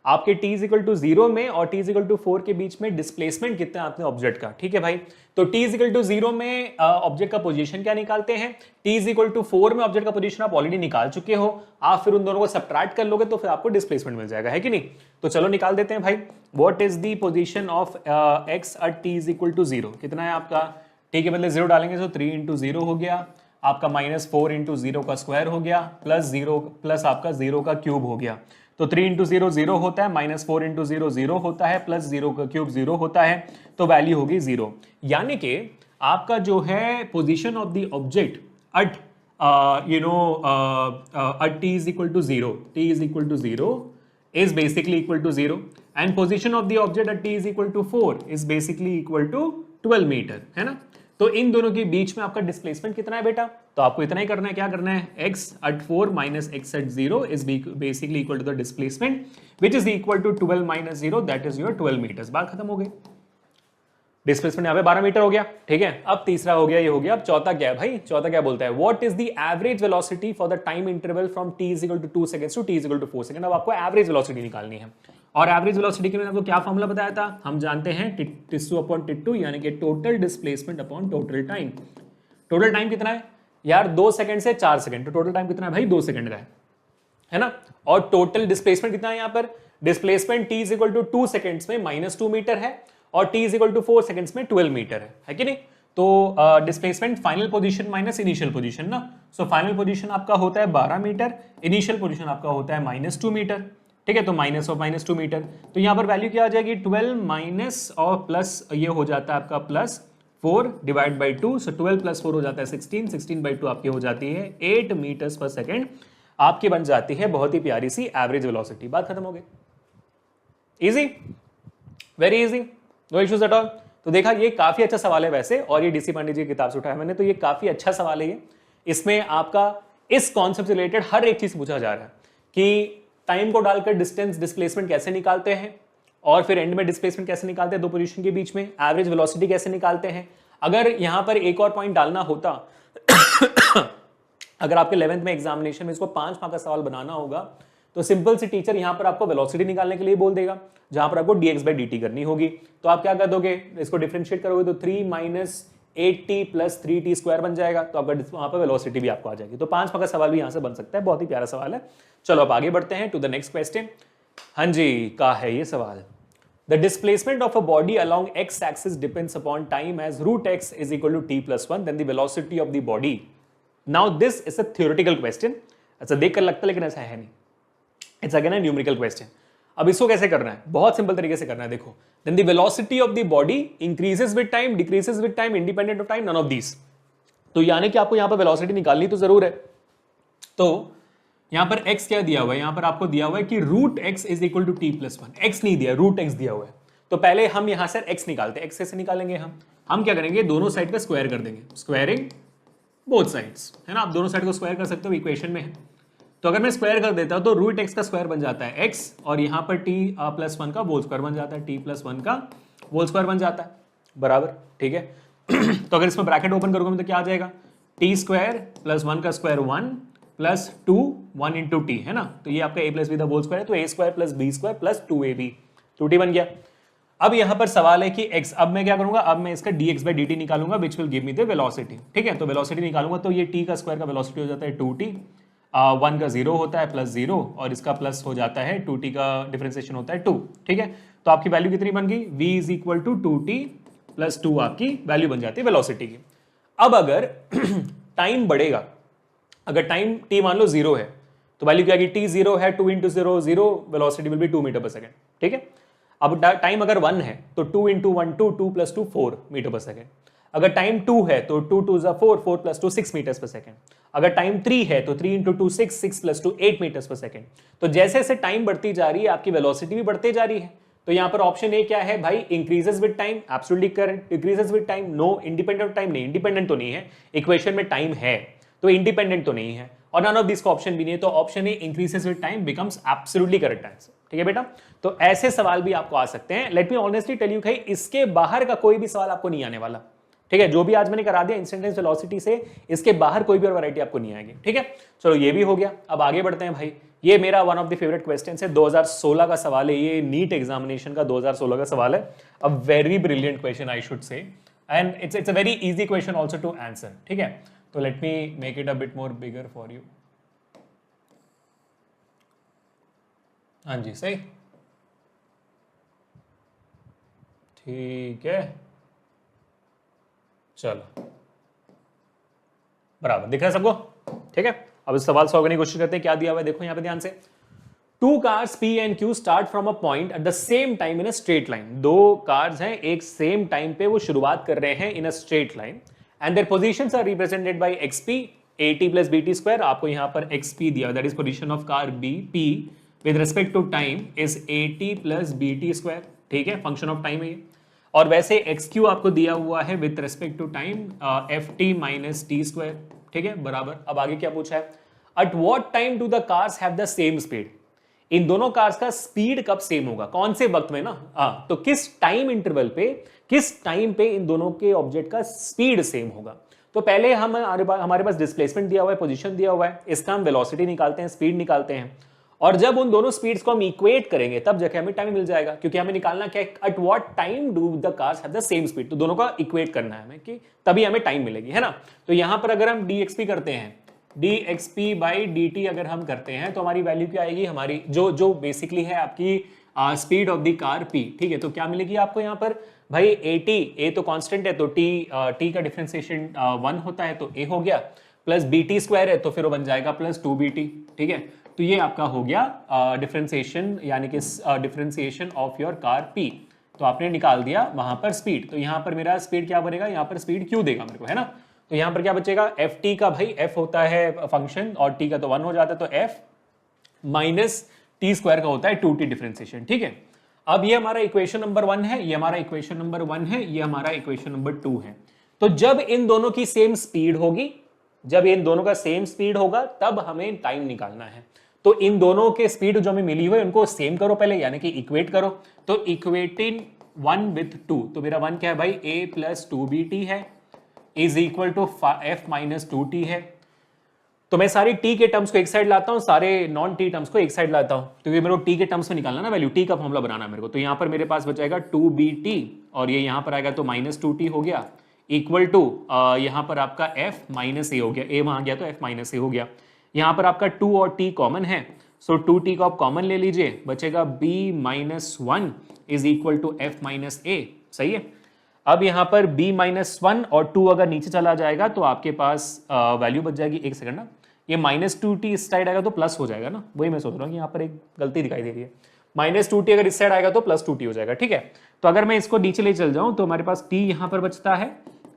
आपके t इज इक्वल टू 0 में और t इज इक्वल टू 4 के बीच में डिस्प्लेसमेंट कितना है आपने ऑब्जेक्ट का, ठीक है भाई। तो t इज इक्वल टू 0 में ऑब्जेक्ट का पोजीशन क्या निकालते हैं, t इज इक्वल टू 4 में ऑब्जेक्ट का पोजीशन आप ऑलरेडी निकाल चुके हो, आप फिर उन दोनों को सब्ट्रैक्ट कर लोगे तो फिर आपको डिस्प्लेसमेंट मिल जाएगा, है कि नहीं। तो चलो निकाल देते हैं भाई, what is the position of x at t is equal to 0, कितना है आपका, t के बदले 0 डालेंगे तो 3 इंटू 0 हो गया, आपका माइनस 4 इंटू 0 का स्क्वायर हो गया, प्लस 0 प्लस आपका 0 का क्यूब हो गया। तो 3 इंटू 0 0 होता है, माइनस 4 इंटू 0 0 होता है, प्लस 0 का क्यूब 0 होता है, तो वैल्यू होगी 0। यानी कि आपका जो है position of the object eight at t is equal to 0, t is equal to 0 is basically equal to 0 and position of the object at t is equal to 4 is basically equal to 12 metre, है ना। तो इन दोनों के बीच में आपका displacement कितना है बेटा, तो आपको इतना ही करना है, क्या करना है, x at 4 minus x at 0 is basically equal to the displacement which is equal to 12 minus 0, that is your 12 meters। बात खत्म हो गई, डिस्प्लेसमेंट यहाँ पे 12 मीटर हो गया, ठीक है। अब तीसरा हो गया, ये हो गया। अब चौथा क्या है भाई, चौथा क्या बोलता है, what is the average velocity for the time interval from t is equal to 2 seconds to t is equal to 4 second. अब आपको एवरेज वेलोसिटी निकालनी है, और एवरेज वेलोसिटी के लिए आपको क्या फॉर्मूला बताया था, हम जानते हैं टिट्टू अपॉन टिट्टू, यानी कि total displacement upon total time. Total time कितना है यार, 2 सेकंड से 4 सेकंड, तो टोटल टाइम कितना है भाई, 2 सेकंड का है ना। और टोटल डिस्प्लेसमेंट कितना है यहाँ पर, displacement t is equal to 2 seconds में -2 मीटर है और t is equal to 4 seconds में 12 मीटर है कि नहीं। तो displacement final position minus initial position ना, सो फाइनल पोजीशन आपका होता है 12 मीटर, इनिशियल पोजीशन आपका होता है -2 मीटर, ठीक है। तो माइनस ऑफ -2 मीटर, तो यहाँ पर वैल्यू क्या आ जाएगी, 12 माइनस और प्लस ये हो जाता है आपका plus 4 divide by 2, so 12 plus 4 हो जाता है 16, 16 बाई 2 आपकी हो जाती है 8 मीटर्स पर सेकेंड, आपकी बन जाती है बहुत ही प्यारी सी एवरेज वेलोसिटी। बात खत्म हो गई, easy, very easy, no issues at all. तो देखा, ये काफी अच्छा सवाल है वैसे, और ये डीसी पांडे जी की किताब से उठाया मैंने, तो ये काफी अच्छा सवाल है ये। इसमें आपका इस कॉन्सेप्ट से रिलेटेड हर एक चीज पूछा जा रहा है कि टाइम को डालकर डिस्टेंस डिस्प्लेसमेंट कैसे निकालते हैं, और फिर एंड में डिस्प्लेसमेंट कैसे निकालते हैं दो पोजीशन के बीच में, एवरेज वेलोसिटी कैसे निकालते हैं। अगर यहां पर एक और पॉइंट डालना होता अगर आपके 11th में एग्जामिनेशन में इसको 5 मार्क का सवाल बनाना होगा, तो सिंपल सी टीचर यहां पर आपको वेलोसिटी निकालने के लिए बोल देगा, जहां पर आपको dx by dt करनी होगी। तो आप क्या कर दोगे, इसको डिफरेंशिएट करोगे तो 3 minus 8t plus 3t square बन जाएगा, तो आपका वहां पर वेलोसिटी भी आपको आ जाएगी। तो 5 मार्क का सवाल भी यहां से बन सकता है, बहुत ही प्यारा सवाल है। चलो अब आगे बढ़ते हैं टू द नेक्स्ट क्वेश्चन। हाँ जी, का है ये सवाल, the displacement of a body along x axis depends upon time as root x is equal to t plus 1, then the velocity of the body. Now this is a theoretical question, अच्छा देख कर लगता है लेकिन ऐसा है नहीं, it's again a numerical question. अब इसको कैसे करना है, बहुत सिंपल तरीके से करना है। देखो, then the velocity of the body increases with time, decreases with time, independent of time, none of these. तो यानी कि आपको यहां पर वेलोसिटी निकालनी तो जरूर है। तो यहां पर x क्या दिया हुआ है, यहां पर आपको दिया हुआ है कि root x is equal to t plus 1, x नहीं दिया, रूट x दिया हुआ है। तो पहले हम यहां से x निकालते हैं। x कैसे निकालेंगे हम क्या करेंगे, दोनों साइड का स्क्वायर कर देंगे, स्क्वायरिंग बोथ साइड्स, है ना। आप दोनों साइड को स्क्वायर कर सकते हो, इक्वेशन में है। तो अगर मैं स्क्वायर कर देता हूं तो रूट एक्स का स्क्वायर बन जाता है x, और यहां पर t प्लस 1 का होल स्क्वायर बन जाता है, t प्लस 1 का होल स्क्वायर बन जाता है, बराबर, ठीक है। तो अगर इसमें ब्रैकेट ओपन करोगे तो क्या आ जाएगा, टी स्क्वायर प्लस 1 का स्क्वायर 1 प्लस 2 1 इंटू टी, है ना। तो ये आपका a plus b the whole square है, तो a square plus b square plus 2ab, 2t बन गया। अब यहां पर सवाल है कि x, अब मैं क्या करूंगा, अब मैं इसका dx बाई dt निकालूंगा which will give me the velocity, ठीक है। तो वेलोसिटी निकालूंगा तो ये t का स्क्वायर का वेलोसिटी हो जाता है 2t, 1 का 0 होता है प्लस 0, और इसका प्लस हो जाता है 2t का डिफरेंशिएशन होता है 2, ठीक है। तो आपकी वैल्यू कितनी बन गई, v is equal to 2t plus 2 आपकी वैल्यू बन जाती है वेलोसिटी की। अब अगर टाइम बढ़ेगा, अगर टाइम t मान लो 0 है तो वैल्यू क्या आएगी, t 0 है, 2 into 0 0, velocity will be 2 metre per second, ठीक है। अब टाइम अगर 1 है तो 2 into 1 2 plus 2 4 metre per second. अगर टाइम 2 है तो 2 2 4 4 प्लस 2 6 मीटर्स पर सेकेंड। अगर टाइम 3 है तो 3 into 2 6 6 plus 2 8 metres per second. तो जैसे जैसे टाइम बढ़ती जा रही है आपकी वेलोसिटी भी बढ़ती जा रही है। तो यहां पर ऑप्शन ए क्या है भाई, increases with time, absolutely correct. Decreases with time, no. Independent time नहीं, इंडिपेंडेंट तो नहीं है, इक्वेशन में टाइम है तो इंडिपेंडेंट तो नहीं है, और नन ऑफ दिस का ऑप्शन भी नहीं है। तो option A increases with time becomes absolutely correct answer, ठीक है बेटा। तो ऐसे सवाल भी आपको आ सकते हैं। Let me honestly tell you, इसके बाहर का कोई भी सवाल आपको नहीं आने वाला, ठीक है। जो भी आज मैंने करा दिया इंस्टेंटेनियस वेलोसिटी से, इसके बाहर कोई भी और वैरायटी आपको नहीं आएगी, ठीक है। चलो ये भी हो गया। अब आगे बढ़ते हैं भाई। ये मेरा one of the favourite question है, 2016 का सवाल है ये, नीट एग्जामिनेशन का 2016 का सवाल है। A very brilliant question I should say, and it's a very easy question also to answer, ठीक है। तो let me make it a bit more bigger for you. हाँ जी, सही, ठीक है, चलो बराबर दिख रहा है सबको, ठीक है। अब इस सवाल सॉल्व करने की कोशिश करते हैं। क्या दिया हुआ है देखो यहां पे ध्यान से, two cars P and Q start from a point at the same time in a straight line. दो कार्स हैं, एक सेम टाइम पे वो शुरुआत कर रहे हैं in a straight line, and their positions are represented by xp at plus bt square. आपको यहां पर xp दिया, that is position of car b p with respect to time is at plus bt square, ठीक है, function of time है ये। और वैसे xq आपको दिया हुआ है with respect to time ft minus T square, ठीक है, बराबर। अब आगे क्या पूछा है, at what time do the cars have the same speed. इन दोनों कार्स का स्पीड कब सेम होगा, कौन से वक्त में ना, तो किस टाइम इंटरवल पे, किस टाइम पे इन दोनों के ऑब्जेक्ट का स्पीड सेम होगा। तो पहले हमारे पास डिस्प्लेसमेंट दिया हुआ है, पोजीशन दिया हुआ है, इसका हम वेलोसिटी निकालते हैं, स्पीड निकालते हैं, और जब उन दोनों स्पीड्स को हम इक्वेट करेंगे तब जाके हमें टाइम मिल जाएगा, क्योंकि हमें निकालना क्या है, at what time do the cars have the same speed. तो दोनों का इक्वेट करना है हमें, कि तभी हमें टाइम मिलेगी, है ना। तो यहां पर अगर हम dxp करते हैं, dxp बाई dt अगर हम करते हैं तो हमारी वैल्यू क्या आएगी, हमारी जो बेसिकली है आपकी speed of the car p, ठीक है। तो क्या मिलेगी आपको यहाँ पर भाई, a तो कांस्टेंट है, तो t का डिफरेंशिएशन 1 होता है, तो a हो गया, प्लस bt स्क्वायर है तो फिर वो बन जाएगा प्लस 2bt, ठीक है। तो ये आपका हो गया डिफरेंशिएशन, यानी कि differentiation of your car p। तो आपने निकाल दिया वहां पर स्पीड, तो यहाँ पर मेरा स्पीड क्या बनेगा, यहाँ पर स्पीड q देगा मेरे को, है ना। तो यहां पर क्या बचेगा, ft का भाई f होता है फंक्शन, और t का तो 1 हो जाता है, तो f माइनस टी स्क्वायर का होता है 2t डिफरेंशिएशन, ठीक है। अब ये हमारा इक्वेशन नंबर 1 है, ये हमारा इक्वेशन नंबर 1 है, ये हमारा इक्वेशन नंबर 2 है। तो जब इन दोनों की सेम स्पीड होगी, जब इन दोनों का सेम स्पीड होगा तब हमें टाइम निकालना है। तो इन दोनों के स्पीड जो हमें मिली हुई है उनको सेम करो पहले, यानी कि इक्वेट करो। तो इक्वेटिंग 1 विथ 2, तो मेरा 1 क्या है भाई, a प्लस 2bt है, is equal to f minus 2t है। तो मैं सारी t के टर्म्स को एक साइड लाता हूं, सारे नॉन t टर्म्स को एक साइड लाता हूं, क्योंकि मेरे को t के टर्म्स में निकालना ना वैल्यू, t का फॉर्मूला बनाना है मेरे को। तो यहां पर मेरे पास बचाएगा 2bt, और ये यहां पर आएगा तो माइनस 2t हो गया, इक्वल टू यहां पर आपका f माइनस a हो गया, a वहां गया तो f माइनस a हो गया। यहां पर आपका 2 और t कॉमन है, सो 2t को आप कॉमन ले लीजिए, बचेगा b minus 1 is equal to f minus a, सही है। अब यहां पर b माइनस 1 और 2 अगर नीचे चला जाएगा तो आपके पास वैल्यू बच जाएगी, एक सेकंड ना, ये माइनस 2t इस साइड आएगा तो प्लस हो जाएगा ना, वही मैं सोच रहा हूँ कि यहाँ पर एक गलती दिखाई दे रही है, माइनस 2t अगर इस साइड आएगा तो प्लस 2t हो जाएगा, ठीक है। तो अगर मैं इसको नीचे ले चल जाऊं तो हमारे पास t यहाँ पर बचता है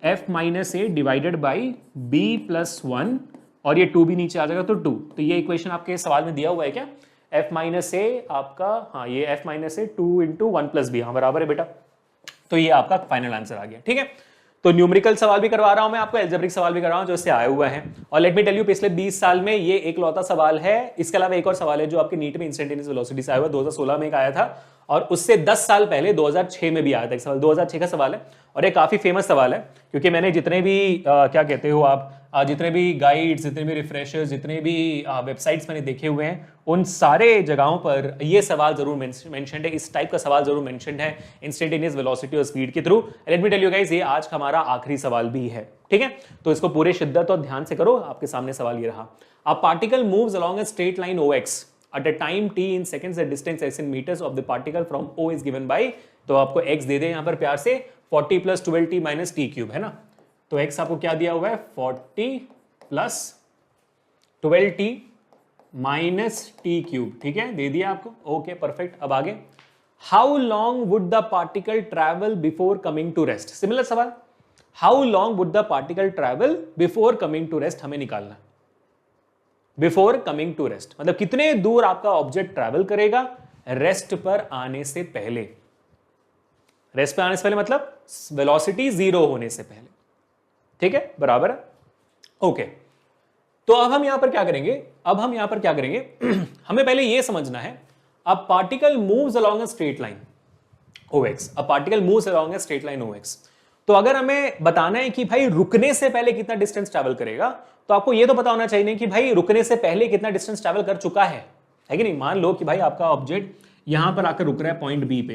f minus a divided by b plus 1, और ये 2 भी नीचे आ जाएगा तो 2। तो ये इक्वेशन आपके सवाल में दिया हुआ है क्या, एफ माइनस ए आपका, हाँ ये एफ माइनस ए 2 इंटू 1 प्लस बी, हाँ बराबर है बेटा। तो ये आपका फाइनल आंसर आ गया, ठीक है। तो न्यूमेरिकल सवाल भी करवा रहा हूं मैं आपको, एल्जेब्रिक सवाल भी कर रहा हूं जो इससे आया हुआ है। और लेट मी टेल यू, पिछले 20 साल में ये एक लौता सवाल है। इसके अलावा एक और सवाल है जो आपके नीट में इंस्टेंटेनियस वेलोसिटी से आया हुआ, 2016 में एक आया था, और उससे 10 साल पहले 2006 में भी आया था एक सवाल, 2006 का सवाल है। और ये काफी फेमस सवाल है, क्योंकि मैंने जितने भी क्या कहते हो आप, जितने भी गाइड्स, जितने भी रिफ्रेशर्स, जितने भी वेबसाइट्स मैंने देखे हुए हैं, उन सारे जगहों पर ये सवाल जरूर मेंशन्ड है, इस टाइप का सवाल जरूर मेंशन्ड है, इंस्टेंटेनियस वेलोसिटी और स्पीड के थ्रू। Let me tell you guys, ये आज का हमारा आखिरी सवाल भी है, ठीक है। तो इसको पूरे शिद्दत और ध्यान से करो। आपके सामने सवाल ये रहा, a particle moves along a straight line OX at a time t in seconds, at distance s in meters of the particle from O is given by, तो आपको x दे दे यहां पर प्यार से 40 plus 12t minus T cube, है ना। तो x आपको क्या दिया हुआ है, 40 plus 12t minus T cube, ठीक है, दे दिया आपको, ओके परफेक्ट। अब आगे, how long would the particle travel before coming to rest, similar सवाल, how long would the particle travel before coming to rest हमें निकालना। बिफोर कमिंग टू रेस्ट मतलब कितने दूर आपका ऑब्जेक्ट ट्रैवल करेगा रेस्ट पर आने से पहले। रेस्ट पर आने से पहले मतलब वेलोसिटी 0 होने से पहले, ठीक है, बराबर है, ओके। तो अब हम यहां पर क्या करेंगे, हमें पहले यह समझना है, a particle moves along a straight line OX, a particle moves along a straight line OX। तो अगर हमें बताना है कि भाई रुकने से पहले कितना डिस्टेंस ट्रैवल करेगा, तो आपको यह तो पता होना चाहिए कि भाई रुकने से पहले कितना डिस्टेंस ट्रैवल कर चुका है कि नहीं। मान लो कि भाई आपका ऑब्जेक्ट यहां पर आकर रुक रहा है पॉइंट बी पे,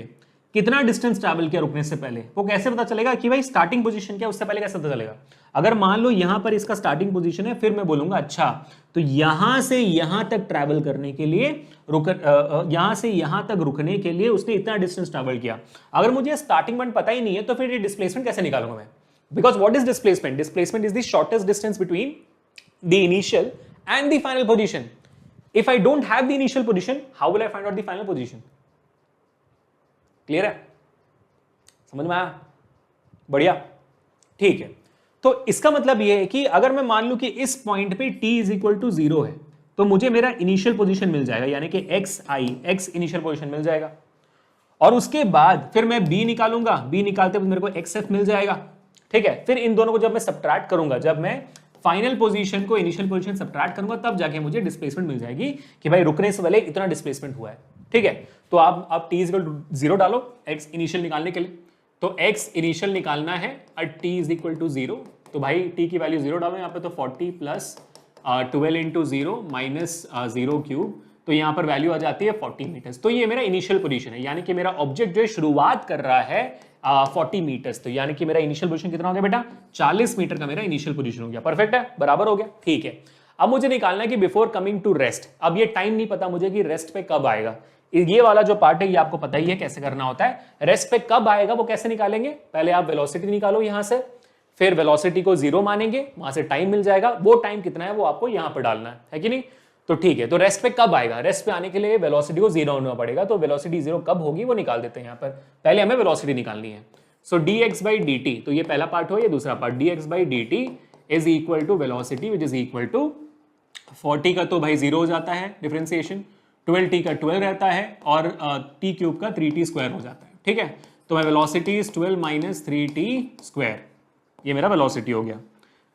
कितना डिस्टेंस ट्रैवल किया रुकने से पहले, वो कैसे पता चलेगा कि भाई स्टार्टिंग पोजीशन क्या, उससे पहले कैसे पता चलेगा। अगर मान लो यहां पर इसका स्टार्टिंग पोजीशन है, फिर मैं बोलूंगा अच्छा तो यहां से यहां तक ट्रैवल करने के लिए यहां से यहां तक रुकने के लिए उसने इतना डिस्टेंस ट्रैवल किया। अगर मुझे स्टार्टिंग पॉइंट पता ही नहीं है तो फिर ये डिस्प्लेसमेंट कैसे निकालूंगा मैं, because what is displacement, displacement is the shortest distance between the initial and the final position. If I don't have the initial position, how will I find out the final position. Clear है, समझ में आया, बढ़िया, ठीक है। तो इसका मतलब यह है कि अगर मैं मान लूं कि इस पॉइंट पे t इज इक्वल टू 0 है, तो मुझे मेरा इनिशियल पोजीशन मिल जाएगा, यानी कि x इनिशियल पोजीशन मिल जाएगा। और उसके बाद फिर मैं b निकालूंगा, b निकालते हुए मेरे को xf मिल जाएगा, ठीक है। फिर इन दोनों को जब मैं सबट्रैक्ट करूंगा, जब मैं फाइनल पोजीशन को इनिशियल पोजीशन सबट्रैक्ट करूंगा, तब जाके मुझे डिस्प्लेसमेंट मिल जाएगी कि भाई रुकने से पहले इतना डिस्प्लेसमेंट हुआ है, ठीक है। तो आप t इक्वल टू 0 डालो x इनिशियल निकालने के लिए, तो x इनिशियल निकालना है at t is equal to 0, तो भाई t की वैल्यू 0 डालो यहाँ पे, तो 40 प्लस 12 इंटू 0 माइनस 0 क्यूब, तो यहाँ पर वैल्यू आ जाती है 40 मीटर्स। तो ये मेरा इनिशियल पोजीशन है, यानी कि मेरा ऑब्जेक्ट जो है शुरुआत कर रहा है 40 मीटर्स, तो यानी कि मेरा इनिशियल पोजीशन कितना हो गया बेटा, 40 मीटर का मेरा इनिशियल पोजीशन हो गया, परफेक्ट है, बराबर हो गया, ठीक है। अब मुझे निकालना है कि बिफोर कमिंग टू रेस्ट, अब ये टाइम नहीं पता मुझे कि रेस्ट पे कब आएगा। ये वाला जो पार्ट है ये आपको पता ही है कैसे करना होता है, रेस्ट पे कब आएगा वो कैसे निकालेंगे, पहले आप वेलोसिटी निकालो यहां से, फिर वेलोसिटी को 0 मानेंगे, वहां से टाइम मिल जाएगा, वो टाइम कितना है वो आपको यहां पर डालना है कि नहीं। तो ठीक है, तो रेस्ट पे कब आएगा, रेस्ट पे आने के लिए वेलोसिटी को 0 होना पड़ेगा, तो वेलोसिटी 0 कब होगी वो निकाल देते हैं। यहाँ पर पहले हमें वेलोसिटी निकालनी है, सो dx by dt, तो ये पहला पार्ट हो, ये दूसरा part, dx by dt is equal to velocity which is equal to 40 का तो भाई 0 हो जाता है डिफरेंशिएशन, 12t का 12 रहता है, और t क्यूब का 3t स्क्वायर हो जाता है, ठीक है। तो भाई velocity is 12 minus 3t square, ये मेरा वेलोसिटी हो गया।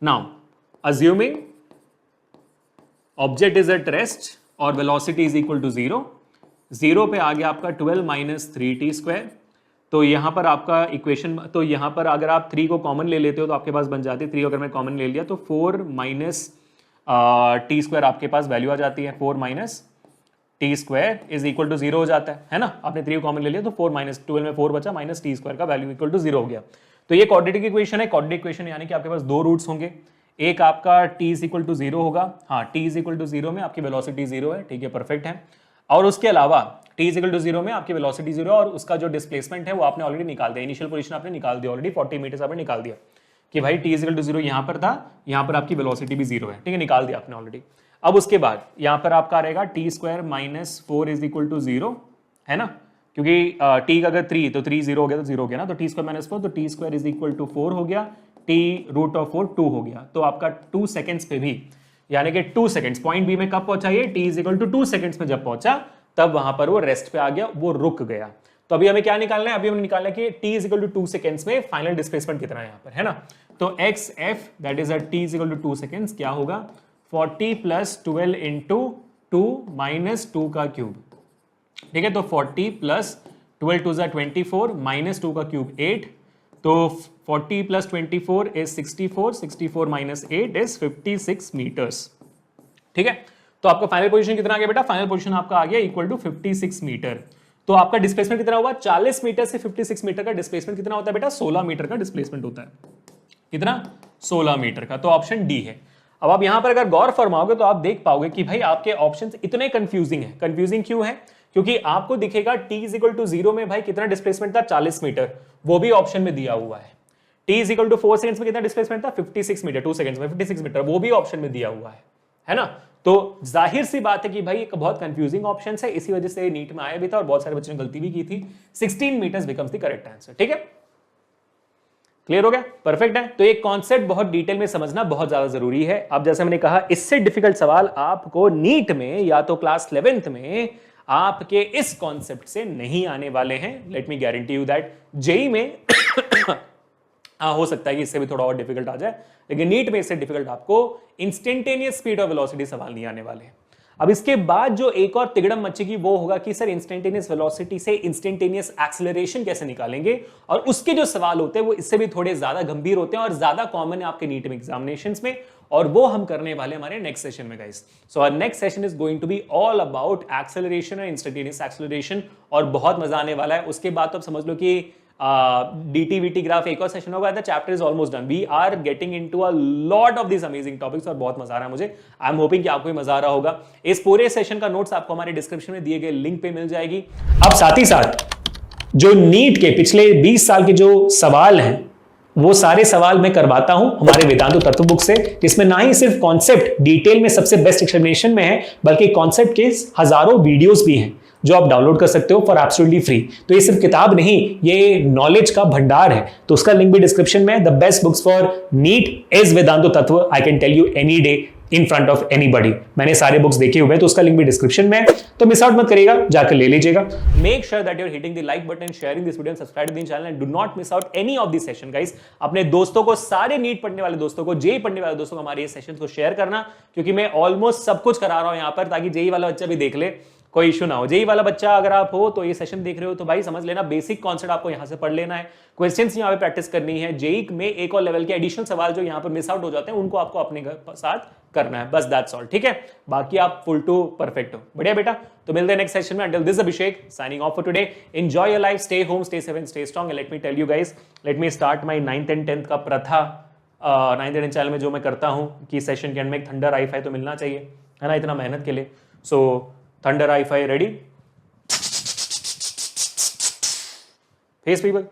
Now assuming object is at rest और वेलोसिटी इज इक्वल टू 0, 0 पे आ गया आपका 12 माइनस 3t स्क्वायर, तो यहां पर आपका इक्वेशन, तो यहां पर अगर आप 3 को कॉमन ले लेते हो तो आपके पास बन जाती है 3, अगर मैं कॉमन ले लिया तो 4 माइनस टी स्क्वायर आपके पास वैल्यू आ जाती है, 4 minus T square is equal to 0 हो जाता है ना। आपने 3 को कॉमन ले लिया तो 4 माइनस 12 में 4 बचा, माइनस टी स्क्वायर का वैल्यू इक्वल टू 0 हो गया। तो ये क्वाड्रेटिक इक्वेशन है, क्वाड्रेटिक इक्वेशन यानी कि आपके पास 2 रूट्स होंगे, एक आपका t इज इक्वल टू 0 होगा, हाँ t इज इक्वल टू 0 में आपकी वेलोसिटी 0 है, ठीक है, परफेक्ट है। और उसके अलावा t इज इक्वल टू 0 में आपकी वेलोसिटी 0 और उसका जो डिस्प्लेसमेंट है वो आपने ऑलरेडी निकाल दिया, इनिशियल पोजीशन आपने निकाल दिया ऑलरेडी, 40 मीटर्स आपने निकाल दिया कि भाई t इज इक्वल टू 0 यहाँ पर था, यहाँ पर आपकी वेलोसिटी भी 0 है, ठीक है, निकाल दिया आपने ऑलरेडी। अब उसके बाद यहाँ पर आपका रहेगा t square minus 4 is equal to 0, है ना, क्योंकि t का अगर 3 तो 3 0 हो गया तो 0 हो गया ना, तो टी स्क्वायर माइनस 4, तो t square is equal to 4 हो गया, t रूट ऑफ 4 2 हो गया। तो आपका 2 सेकेंड्स पे भी यानी कि 2 सेकंड्स, पॉइंट बी में कब पहुंचा ये, t is equal to 2 seconds में जब पहुंचा तब वहां पर वो रेस्ट पे आ गया, वो रुक गया। तो अभी हमें क्या निकालना है, अभी हमें निकालना है कि t is equal to 2 seconds में फाइनल डिस्प्लेसमेंट कितना है यहां पर, है ना। तो xf that is t is equal to 2 seconds क्या होगा, 40 प्लस 12 इंटू 2 माइनस 2 का क्यूब, ठीक है। तो 40 प्लस 12 टू 24 माइनस 2 का क्यूब 8, तो 40 plus 24 is 64, 64 minus 8 is 56 metres, ठीक है। तो आपका फाइनल पोजीशन कितना आ गया बेटा, फाइनल पोजीशन आपका आ गया इक्वल टू 56 मीटर। तो आपका डिस्प्लेसमेंट कितना हुआ, 40 मीटर से 56 मीटर का डिस्प्लेसमेंट कितना होता है बेटा, 16 मीटर का डिस्प्लेसमेंट होता है। कितना, 16 मीटर का। तो ऑप्शन डी है। अब आप यहां पर अगर गौर फरमाओगे तो आप देख पाओगे कि भाई आपके ऑप्शंस इतने कंफ्यूजिंग है। कंफ्यूजिंग क्यों है, क्योंकि आपको दिखेगा t इज इक्वल टू 0 में भाई कितना डिस्प्लेसमेंट था, 40 मीटर, वो भी ऑप्शन में दिया हुआ है। t is equal to 4 seconds में कितना डिस्प्लेसमेंट था, 56 मीटर, 2 सेकंड्स में 56 मीटर, वो भी ऑप्शन में दिया हुआ है ना। तो जाहिर सी बात है कि भाई एक बहुत कंफ्यूजिंग ऑप्शन है, इसी वजह से नीट में आया भी था और बहुत सारे बच्चों ने गलती भी की थी। 16 metres becomes the correct answer, ठीक है। क्लियर हो गया, परफेक्ट है। तो एक कॉन्सेप्ट बहुत डिटेल में समझना बहुत ज्यादा जरूरी है। अब जैसे मैंने कहा, इससे डिफिकल्ट सवाल आपको नीट में या तो क्लास 11th में आपके इस कॉन्सेप्ट से नहीं आने वाले हैं। Let me guarantee you that. JEE में हो सकता है कि इससे भी थोड़ा और डिफिकल्ट आ जाए, लेकिन नीट में इससे डिफिकल्ट आपको इंस्टेंटेनियस स्पीड और वेलोसिटी सवाल नहीं आने वाले हैं। अब इसके बाद जो एक और तिगड़म मचेगी वो होगा कि सर इंस्टेंटेनियस वेलोसिटी से इंस्टेंटेनियस एक्सेलरेशन कैसे निकालेंगे, और उसके जो सवाल होते हैं वो इससे भी थोड़े ज्यादा गंभीर होते हैं और ज्यादा कॉमन है आपके नीट में एग्जामिनेशंस में, और वो हम करने वाले हमारे नेक्स्ट सेशन में guys. So our next session is going to be all about acceleration और इंस्टेंटेनियस एक्सेलरेशन, और बहुत मजा आने वाला है। उसके बाद तो आप समझ लो कि DT-VT ग्राफ एक और सेशन होगा, the chapter is almost done. We are getting into a lot of this amazing topics और बहुत मजा आ रहा है मुझे। आई एम होपिंग कि आपको भी मजा आ रहा होगा। इस पूरे सेशन का नोट्स आपको हमारे डिस्क्रिप्शन में दिए गए लिंक पे मिल जाएगी। अब साथ ही साथ जो नीट के पिछले 20 साल के जो सवाल हैं वो सारे सवाल मैं करवाता हूं हमारे वेदांतु तत्व बुक से, जिसमें ना ही सिर्फ कॉन्सेप्ट डिटेल में सबसे बेस्ट एक्सप्लेनेशन में है, बल्कि कॉन्सेप्ट के हजारों वीडियोस भी हैं जो आप डाउनलोड कर सकते हो फॉर एब्सोल्युटली फ्री। तो ये सिर्फ किताब नहीं, ये नॉलेज का भंडार है। तो उसका लिंक भी डिस्क्रिप्शन में। The best books for NEET is Vedantu Tattva, I can tell you any day in front of anybody. मैंने सारे बुक्स देखे हुए हैं, तो उसका लिंक भी डिस्क्रिप्शन में है, तो मिस आउट मत करिएगा, जाकर ले लीजिएगा। Make sure that you are hitting the like button, sharing this video, subscribe the channel and do not miss out any of this session guys. अपने दोस्तों को, सारे नीट पढ़ने वाले दोस्तों को, जेई पढ़ने वाले दोस्तों को हमारे ये सेशन को शेयर करना, क्योंकि मैं ऑलमोस्ट सब कुछ करा रहा हूं यहां पर, ताकि जेई वाला बच्चा भी देख ले, कोई इशू ना हो। जेई वाला बच्चा अगर आप हो तो ये सेशन देख रहे हो तो भाई समझ लेना, बेसिक कॉन्सेप्ट आपको यहां से पढ़ लेना है, क्वेश्चंस यहां पे प्रैक्टिस करनी है। जेई में एक और लेवल के एडिशनल सवाल जो यहां पर मिस आउट हो जाते हैं उनको आपको अपने साथ करना है, बस दैट्स ऑल, ठीक है। बाकी आप फुल टू परफेक्ट हो। बढ़िया बेटा, तो मिलते हैं नेक्स्ट सेशन में। Until this Abhishek signing off for today. Enjoy your life, stay home, stay safe and stay strong. Let me tell you guys, let me start my 9th and 10th का प्रथा 9th and 10th channel में जो मैं करता हूं कि session के and में एक थंडर आई-फाई तो मिलना चाहिए, है ना, इतना मेहनत के लिए। सो थंडर आई-फाई रेडी, फेस पीपल।